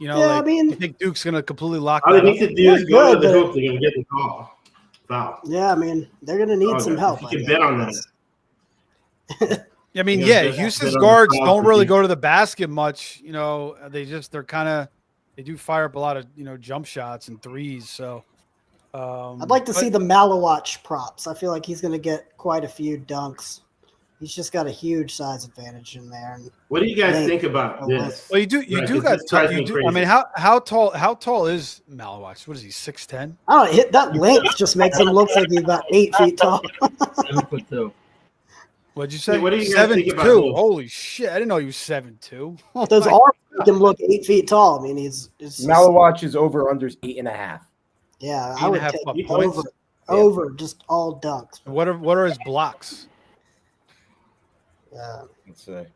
I think Duke's going to completely lock that up. All they need to do is go to the hoop. They're going to get the call. Foul. Yeah, I mean, they're going to need some help. You can bet on that. I mean, Houston's guards don't really go to the basket much. They do fire up a lot of, jump shots and threes. So. I'd like to see the Malawatch props. I feel like he's going to get quite a few dunks. He's just got a huge size advantage in there. And What do you guys think about this? Well, you do got. I mean, how tall is Malawach? What is he? 6'10"? Oh, that length just makes him look like he's about 8 feet tall. 7'2". What'd you say? What do you guys think about 7'2"? this? Holy shit! I didn't know he was 7'2". Oh Those my arms make him look 8 feet tall. I mean, he's Malawach's over/unders 8.5. Yeah, I would 8.5 take points. over just all dunks. What are his blocks? Let's say.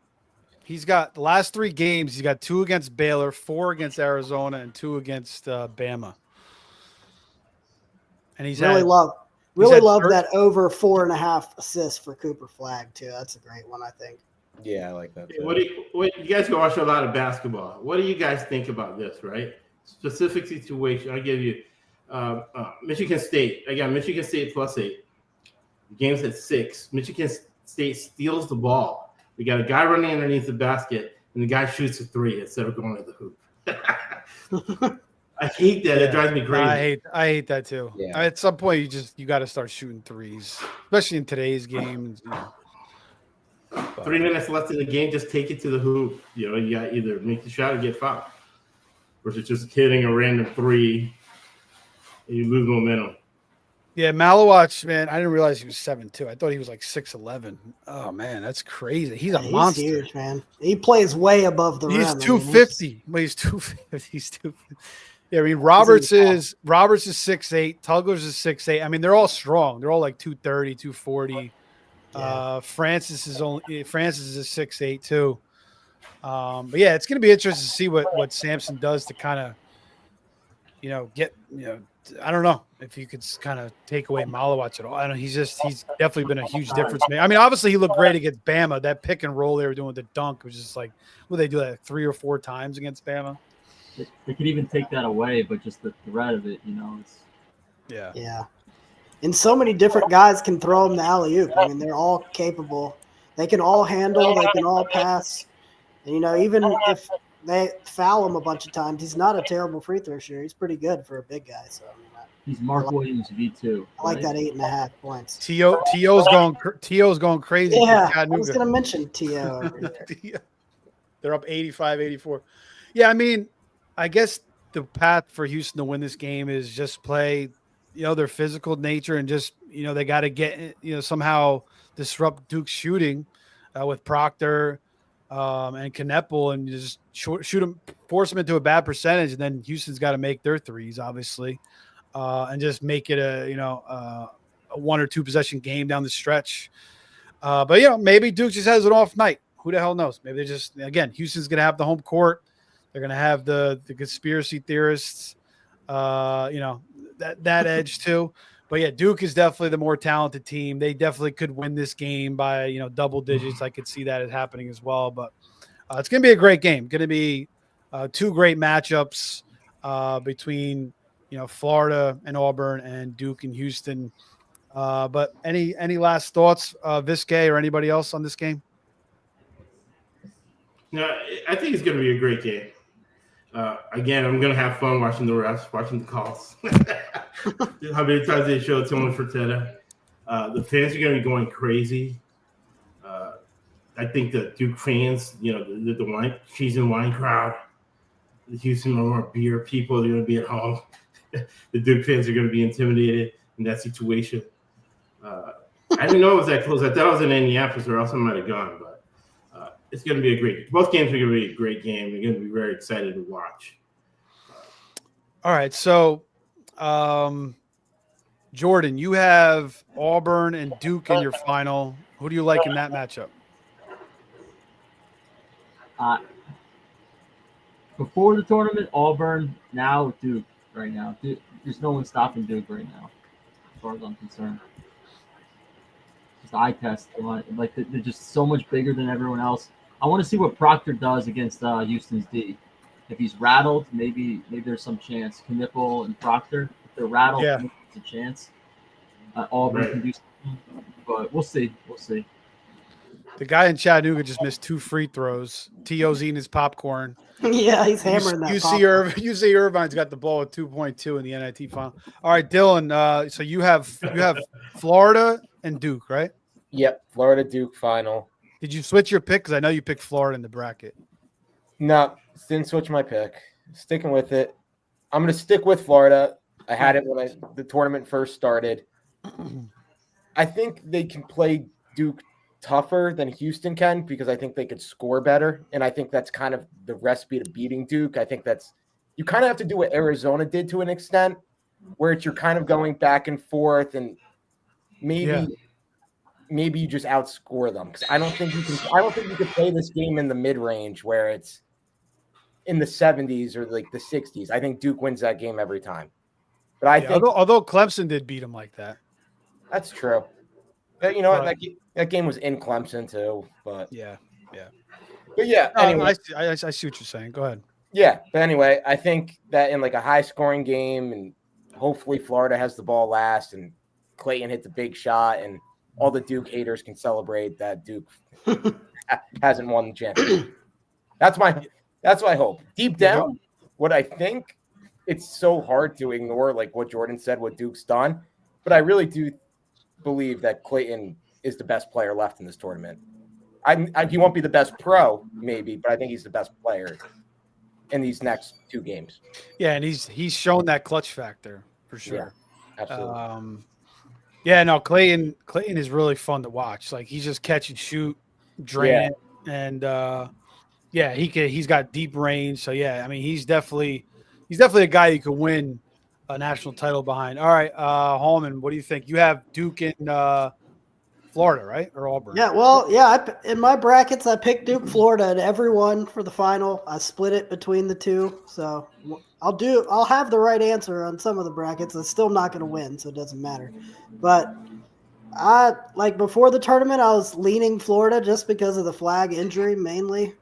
He's got the last 3 games. He's got 2 against Baylor, 4 against Arizona, and 2 against Bama. And he's really love that over 4.5 assists for Cooper Flagg too. That's a great one, I think. Yeah, I like that. Too. What you guys can watch a lot of basketball. What do you guys think about this? Right, specific situation. I give you Michigan State. I got Michigan State +8. The game's at 6. Michigan State steals the ball. We got a guy running underneath the basket, and the guy shoots a 3 instead of going to the hoop. I hate that. It drives me crazy. I hate that too. Yeah. At some point, you got to start shooting threes, especially in today's game. 3 minutes left in the game, just take it to the hoop. You know, you got either make the shot or get fouled, versus just hitting a random 3 and you lose momentum. Yeah, Malawach, man, I didn't realize he was 7'2". I thought he was like 6'11". Oh man, that's crazy. He's a monster. He's huge, man. He plays way above the rim. He's 250. He's 250. He's 250. Yeah, I mean Roberts is 6'8", Tuggers is 6'8". I mean, they're all strong. They're all like 230, 240. Yeah. Francis is 6'8" too. But yeah, it's gonna be interesting to see what Sampson does to kind of, get, I don't know if you could kind of take away Malawach at all. I don't. He's definitely been a huge difference maker. I mean, obviously he looked great against Bama. That pick and roll they were doing with the dunk was just like, they do that like 3 or 4 times against Bama? They could even take that away, but just the threat of it, it's. Yeah. And so many different guys can throw them the alley-oop. I mean, they're all capable. They can all handle. They can all pass. And, even if they foul him a bunch of times, he's not a terrible free throw shooter. He's pretty good for a big guy. So he's Mark Williams V2. I like that 8.5 points. T.O.'s going crazy. Yeah, I was going to mention T.O. over there. They're up 85-84. Yeah, I mean, I guess the path for Houston to win this game is just play, their physical nature and just, they got to get, somehow disrupt Duke's shooting with Proctor and Kneppel and just shoot them, force them into a bad percentage. And then Houston's got to make their threes, obviously, and just make it a 1 or 2 possession game down the stretch. But, maybe Duke just has an off night. Who the hell knows? Maybe they just, again, Houston's going to have the home court. They're going to have the conspiracy theorists, that edge too. But yeah, Duke is definitely the more talented team. They definitely could win this game by, double digits. I could see that happening as well. But it's going to be a great game. Going to be 2 great matchups between, Florida and Auburn and Duke and Houston. But any last thoughts, Viscay or anybody else on this game? No, I think it's going to be a great game. Again, I'm going to have fun watching the refs, watching the calls. How many times they show Tony Fertitta? The fans are going to be going crazy. I think the Duke fans, the wine, cheese and wine crowd, the Houston more beer people, they're going to be at home. The Duke fans are going to be intimidated in that situation. I didn't know it was that close. I thought it was in Indianapolis or else I might have gone, but it's going to be both games are going to be a great game. We're going to be very excited to watch. All right. So, Jordan, you have Auburn and Duke in your final. Who do you like in that matchup? Before the tournament, Auburn. Now Duke. Right now, there's no one stopping Duke right now, as far as I'm concerned. Just eye test. Like they're just so much bigger than everyone else. I want to see what Proctor does against Houston's D. If he's rattled, maybe there's some chance. Kneppel and Proctor, if they're rattled, there's a chance. Auburn can do something, but we'll see. The guy in Chattanooga just missed 2 free throws. T.O.'s eating his popcorn. Yeah, he's hammering that. You see Irvine's got the ball at 2.2 in the NIT final. All right, Dylan. So you have Florida and Duke, right? Yep, Florida Duke final. Did you switch your pick? Because I know you picked Florida in the bracket. No, didn't switch my pick. Sticking with it. I'm going to stick with Florida. I had it when the tournament first started. I think they can play Duke tougher than Houston can because I think they could score better. And I think that's kind of the recipe to beating Duke. I think you kind of have to do what Arizona did to an extent, where you're kind of going back and forth and maybe you just outscore them. Because I don't think you can play this game in the mid-range where it's in the 70s or like the 60s. I think Duke wins that game every time. But I think although Clemson did beat him like that. That's true. But you know what? That game was in Clemson too. But anyway, I see what you're saying. Go ahead. Yeah, but anyway, I think that in like a high-scoring game, and hopefully Florida has the ball last, and Clayton hits a big shot, and all the Duke haters can celebrate that Duke hasn't won the championship. That's my hope. Deep down, what I think, it's so hard to ignore, like what Jordan said, what Duke's done, but I really do believe that Clayton is the best player left in this tournament. He won't be the best pro, maybe, but I think he's the best player in these next two games. Yeah, and he's shown that clutch factor for sure. Yeah, absolutely. Clayton is really fun to watch. Like he's just catch and shoot, drain it, and he's got deep range. So I mean he's definitely a guy you could win a national title behind. All right, Holman, what do you think? You have Duke in Florida, right, or Auburn? Yeah, well, in my brackets, I picked Duke, Florida, and everyone for the final. I split it between the two, so I'll have the right answer on some of the brackets. I'm still not going to win, so it doesn't matter. But before the tournament, I was leaning Florida just because of the flag injury mainly,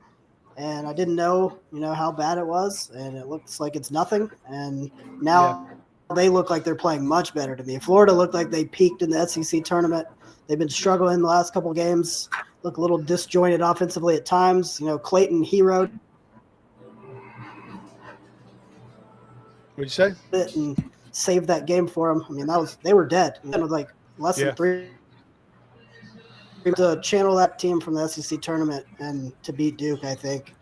and I didn't know how bad it was, and it looks like it's nothing. And now they look like they're playing much better to me. Florida looked like they peaked in the SEC tournament. They've been struggling the last couple games, look a little disjointed offensively at times. Clayton heroed. What'd you say? And saved that game for them. I mean, they were dead. It was like less than 3 to channel that team from the SEC tournament and to beat Duke, I think.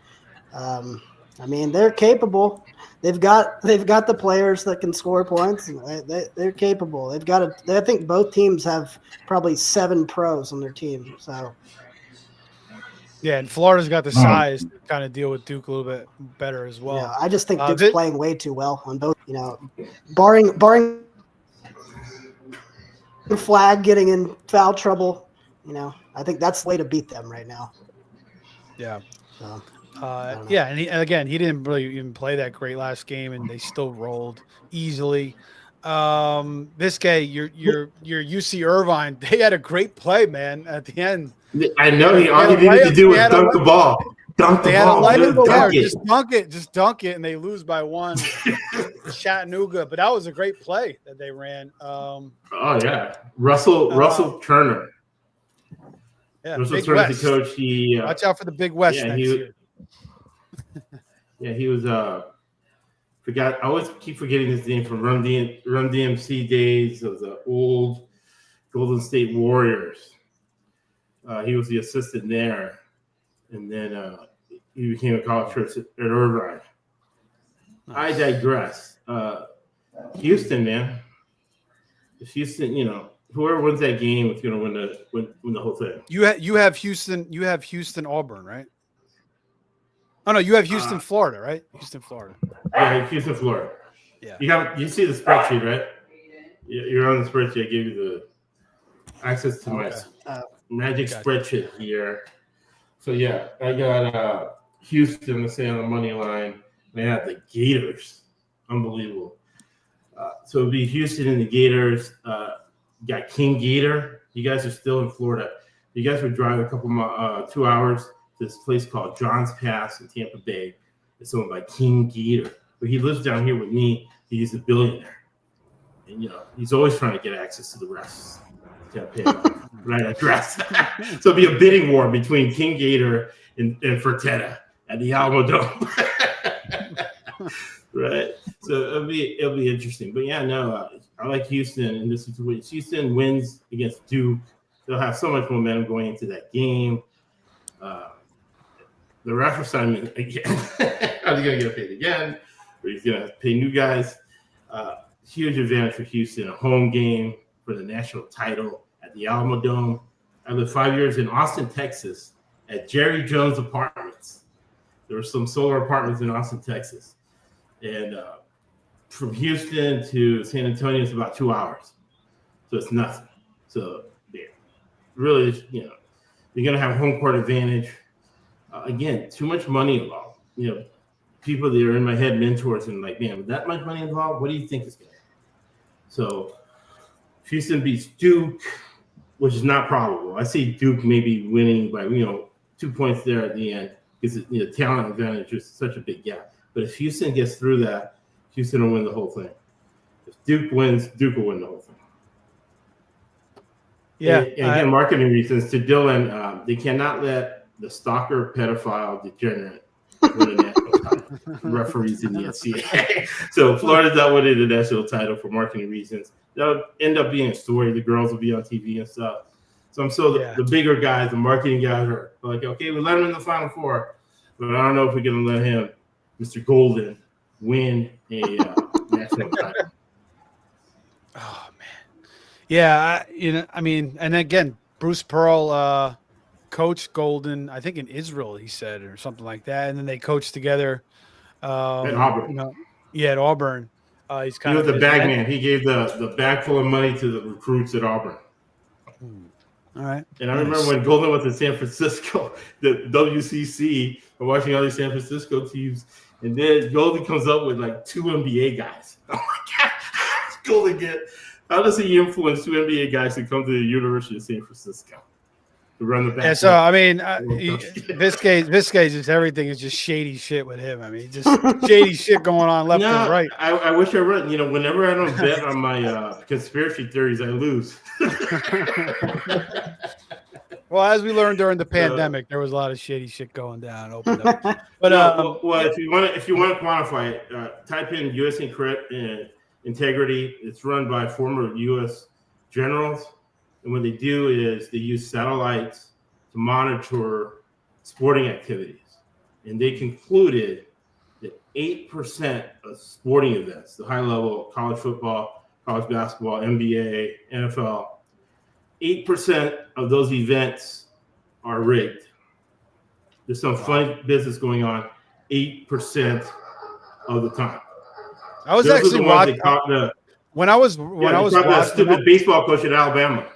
I mean, they're capable. They've got the players that can score points. They're capable. I think both teams have probably 7 pros on their team. So. Yeah, and Florida's got the size to kind of deal with Duke a little bit better as well. Yeah, I just think Duke's playing way too well on both. Barring the flag getting in foul trouble, I think that's the way to beat them right now. Yeah. So. And he didn't really even play that great last game, and they still rolled easily. This guy, your UC Irvine, they had a great play, man, at the end. I know all he needed to do was dunk the ball. Dunk the ball. Just dunk it, and they lose by 1. Chattanooga, but that was a great play that they ran. Russell Turner. Yeah, Russell Turner's the coach. Watch out for the Big West next year. He was I always keep forgetting his name from Run DMC days of the old Golden State Warriors. He was the assistant there, and then he became a college coach at Irvine. Nice. I digress. Houston, man. If Houston, whoever wins that game is going to win the whole thing. You have Houston. You have Houston, Auburn, right? Oh no, you have Houston, Florida, right? Houston, Florida. Yeah, Houston, Florida. Yeah. You see the spreadsheet, right? You're on the spreadsheet. I gave you the access to my magic spreadsheet here. So I got Houston to say on the money line. They had the Gators. Unbelievable. So it'll be Houston and the Gators. You got King Gator. You guys are still in Florida. You guys would drive a couple 2 hours to this place called John's Pass in Tampa Bay. It's owned by King Gator. But he lives down here with me. He's a billionaire. And, he's always trying to get access to the refs. He's got to pay the right address. So it'll be a bidding war between King Gator and Fertitta at the Alamo Dome. Right? So it'll be interesting. But I like Houston in this situation. Houston wins against Duke. they'll have so much momentum going into that game. The ref assignment again. Are they going to get paid again? Or he's going to pay new guys? Huge advantage for Houston. A home game for the national title at the Alamo Dome. I lived 5 years in Austin, Texas, at Jerry Jones Apartments. There were some solar apartments in Austin, Texas, and from Houston to San Antonio is about 2 hours, so it's nothing. So yeah, really, you're going to have home court advantage. Again, too much money involved. People that are in my head, mentors, and like, man, with that much money involved, what do you think is going to happen? So Houston beats Duke, which is not probable. I see Duke maybe winning by 2 points there at the end because the talent advantage is such a big gap. But if Houston gets through that, Houston will win the whole thing. If Duke wins, Duke will win the whole thing. Yeah. And again, marketing reasons to Dylan, they cannot let the stalker, pedophile, degenerate win a national title. Referees in the NCAA. So Florida's not winning the national title for marketing reasons. That'll end up being a story. The girls will be on TV and stuff. So the bigger guys, the marketing guys are like, okay, we let him in the Final Four, but I don't know if we're going to let him, Mr. Golden, win a national title. Oh man, yeah, and again, Bruce Pearl coached Golden, I think in Israel, he said, or something like that, and then they coached together At Auburn. At Auburn. He was the bag man. He gave the bag full of money to the recruits at Auburn. All right. And I remember when Golden was in San Francisco, the WCC, and watching all these San Francisco teams, and then Golden comes up with like 2 NBA guys. Oh my God, how does he influence 2 NBA guys to come to the University of San Francisco to run the back? Yeah, so Vizquez just everything is just shady shit with him. I mean, just shady shit going on left and right. I wish I read. Whenever I don't bet on my conspiracy theories, I lose. Well, as we learned during the pandemic, there was a lot of shady shit going down. Opened up. But if you want to quantify it, type in U.S. Integrity. It's run by former U.S. generals, and what they do is they use satellites to monitor sporting activities, and they concluded that 8% of sporting events, the high level college football, college basketball, NBA, NFL, 8% of those events are rigged. There's some funny business going on 8% of the time. I was actually watching when I was watching that stupid baseball coach at Alabama.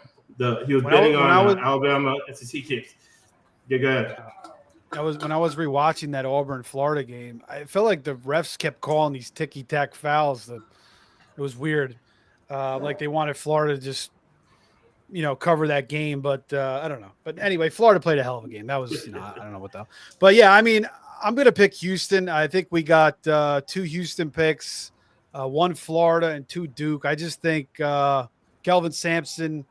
He was betting on Alabama SEC games. Yeah, go ahead. When I was rewatching that Auburn Florida game, I felt like the refs kept calling these ticky-tack fouls. That it was weird. Like they wanted Florida to just cover that game, but I don't know. But anyway, Florida played a hell of a game. That was I don't know what the hell. But yeah, I mean, I'm gonna pick Houston. I think we got 2 Houston picks, 1 Florida and 2 Duke. I just think Kelvin Sampson.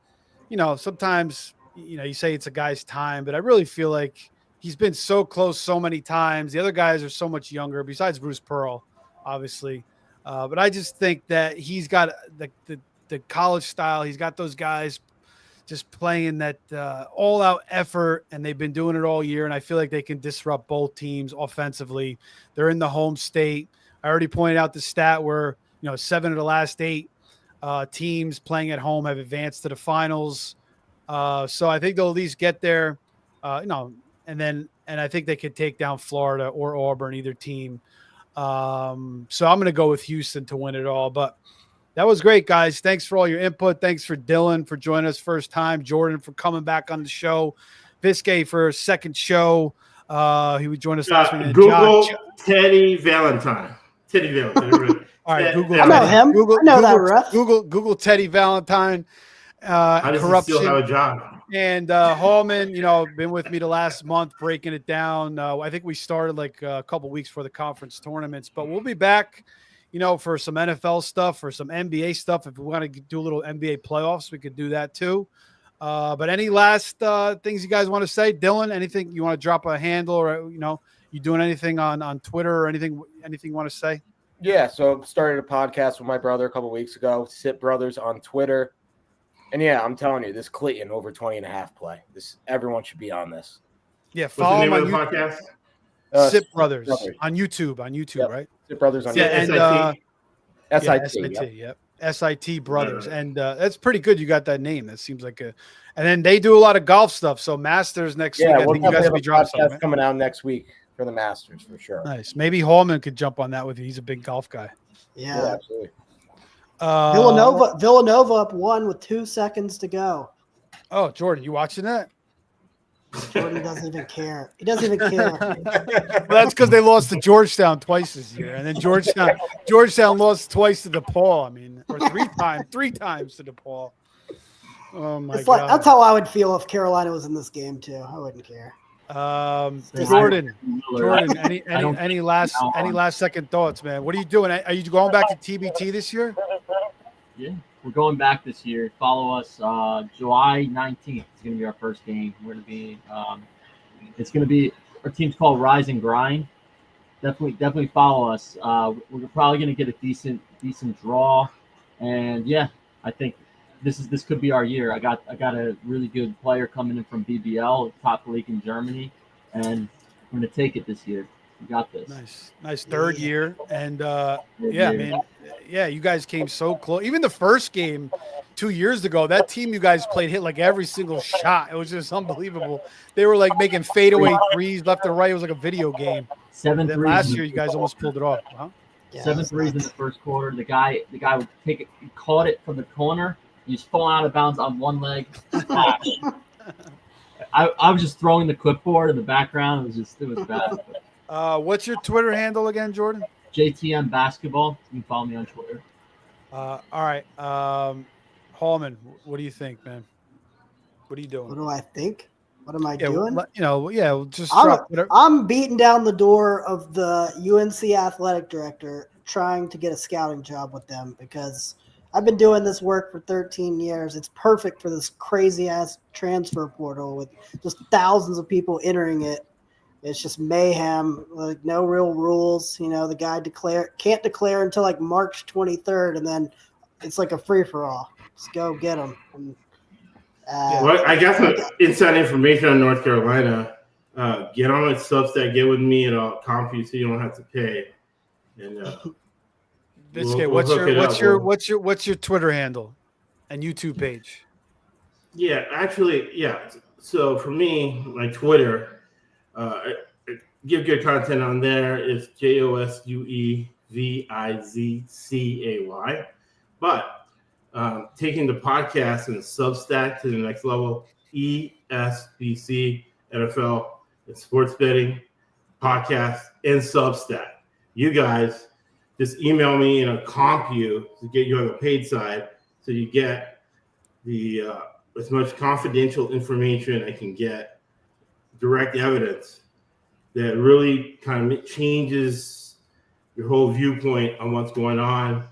Sometimes you say it's a guy's time, but I really feel like he's been so close so many times. The other guys are so much younger, besides Bruce Pearl, obviously. But I just think that he's got the college style. He's got those guys just playing that all-out effort, and they've been doing it all year, and I feel like they can disrupt both teams offensively. They're in the home state. I already pointed out the stat where 7 of the last 8 teams playing at home have advanced to the finals. So I think they'll at least get there, and I think they could take down Florida or Auburn, either team. So I'm going to go with Houston to win it all. But that was great, guys. Thanks for all your input. Thanks for Dylan for joining us first time. Jordan for coming back on the show. Vizquez for a second show. He would join us last week. Google Teddy Valentine. Teddy Valentine. All right, Google. I know him. I know that ref. Google Teddy Valentine. How does corruption. He still have a job? And Hallman, been with me the last month breaking it down. I think we started like a couple weeks for the conference tournaments, but we'll be back, for some NFL stuff or some NBA stuff. If we want to do a little NBA playoffs, we could do that too. But any last things you guys want to say, Dylan? Anything you want to drop a handle, or you doing anything on Twitter or anything you want to say? Yeah, so started a podcast with my brother a couple weeks ago. Sit Brothers on Twitter. And yeah, I'm telling you, this Clayton over 20.5 play. Everyone should be on this. Yeah, What's the follow name him of on the podcast? Sip Brothers on YouTube. Yep. Right? Sip Brothers on Yeah, YouTube. and SIT. SIT, yep. SIT Brothers. Right. And that's pretty good. You got that name. That seems like and then they do a lot of golf stuff. So Masters next week. I think you guys will be dropping something. Right? Coming out next week for the Masters for sure. Nice. Maybe Hallman could jump on that with you. He's a big golf guy. Yeah, absolutely. Villanova up 1 with 2 seconds to go. Oh, Jordan, you watching that? Jordan doesn't even care. He doesn't even care. Well, that's because they lost to Georgetown twice this year, and then Georgetown lost twice to DePaul. I mean, or three times to DePaul. Oh my God! That's how I would feel if Carolina was in this game too. I wouldn't care. Jordan, any last second thoughts, man? What are you doing? Are you going back to TBT this year? Yeah, we're going back this year. Follow us July 19th. It's going to be our first game. We're going to be it's going to be our team's called Rise and Grind. Definitely follow us. We're probably going to get a decent draw, and yeah, I think this could be our year. I got a really good player coming in from BBL, top league in Germany, and we're going to take it this year. We got this. Nice third year, and you guys came so close. Even the first game 2 years ago, that team you guys played hit like every single shot. It was just unbelievable. They were like making fadeaway threes left and right. It was like a video game. 7 threes. Last year, you guys almost pulled it off. Huh? Yeah, 7 threes in the first quarter. The guy would take it. He caught it from the corner. He's falling out of bounds on one leg. I was just throwing the clipboard in the background. It was bad. What's your Twitter handle again, Jordan? JTM Basketball. You can follow me on Twitter. All right. Hallman, what do you think, man? What are you doing? What do I think? What am I doing? Just drop whatever. I'm beating down the door of the UNC athletic director trying to get a scouting job with them because I've been doing this work for 13 years. It's perfect for this crazy-ass transfer portal with just thousands of people entering it. It's just mayhem, like no real rules. You know, the guy can't declare until like March 23rd, and then it's like a free-for-all. Just go get them. Well, I got some inside information on North Carolina. Get on with Substack. Get with me, and I'll comp you so you don't have to pay. And what's your Twitter handle and YouTube page? Yeah, actually, yeah. So for me, my Twitter. Give good content on there. It's JOSUEVIZCAY. But taking the podcast and Substack to the next level, ESBC, NFL, and sports betting, podcast, and Substack. You guys just email me and I'll comp you to get you on the paid side so you get the as much confidential information I can get. Direct evidence that really kind of changes your whole viewpoint on what's going on.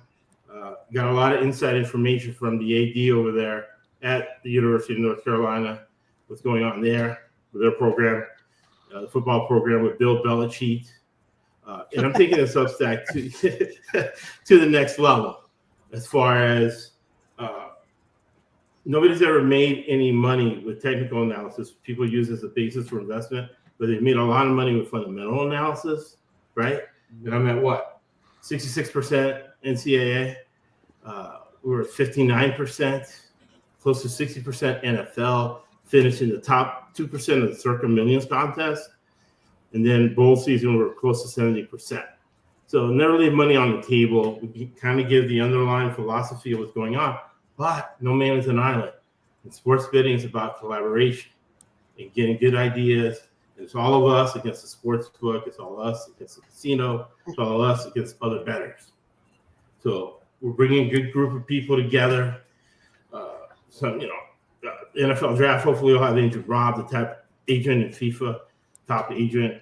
Got a lot of inside information from the AD over there at the University of North Carolina, what's going on there with their program, the football program with Bill Belichick. And I'm taking this Substack to the next level as far as nobody's ever made any money with technical analysis. People use it as a basis for investment, but they've made a lot of money with fundamental analysis, right? And I'm at what? 66% NCAA. We were at 59%, close to 60% NFL, finished in the top 2% of the Circa Millions contest. And then bowl season, we were close to 70%. So never leave money on the table. We kind of give the underlying philosophy of what's going on. But no man is an island. And sports betting is about collaboration and getting good ideas. And it's all of us against the sports book. It's all us against the casino. It's all of us against other bettors. So we're bringing a good group of people together. NFL draft, hopefully we'll have Agent Rob, the top agent in FIFA, top agent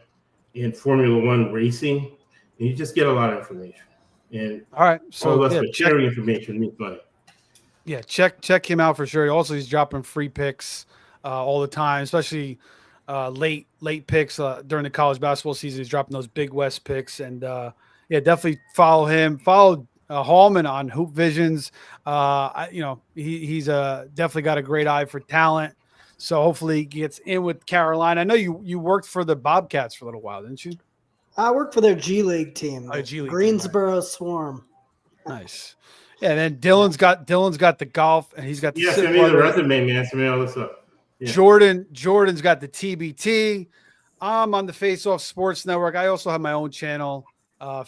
in Formula One racing. And you just get a lot of information. And all right, so all of us sharing information means money. Yeah, check him out for sure. Also, he's dropping free picks all the time, especially late picks during the college basketball season. He's dropping those Big West picks, and definitely follow him. Follow Hallman on Hoop Visions. He's definitely got a great eye for talent. So hopefully he gets in with Carolina. I know you worked for the Bobcats for a little while, didn't you? I work for their G League team, Oh, G League team, Greensboro Swarm. Nice. Yeah, and then Dylan's got the golf, and he's got the Yeah, send me the resume, man. Send me all this up. Yeah. Jordan's got the TBT. I'm on the Faceoff Sports Network. I also have my own channel,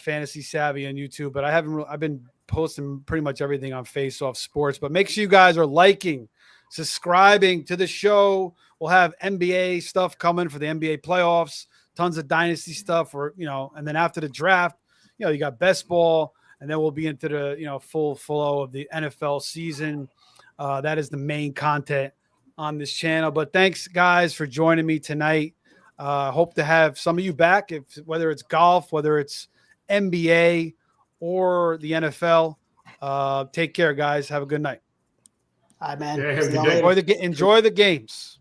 Fantasy Savvy on YouTube, but I've been posting pretty much everything on Faceoff Sports. But make sure you guys are liking, subscribing to the show. We'll have NBA stuff coming for the NBA playoffs, tons of dynasty stuff, and then after the draft, you got best ball, and then we'll be into the full flow of the NFL season. That is the main content on this channel. But thanks, guys, for joining me tonight. Hope to have some of you back, whether it's golf, whether it's NBA or the NFL. Take care, guys. Have a good night. All right, man. Yeah, have a good See y'all day. later. Enjoy the games.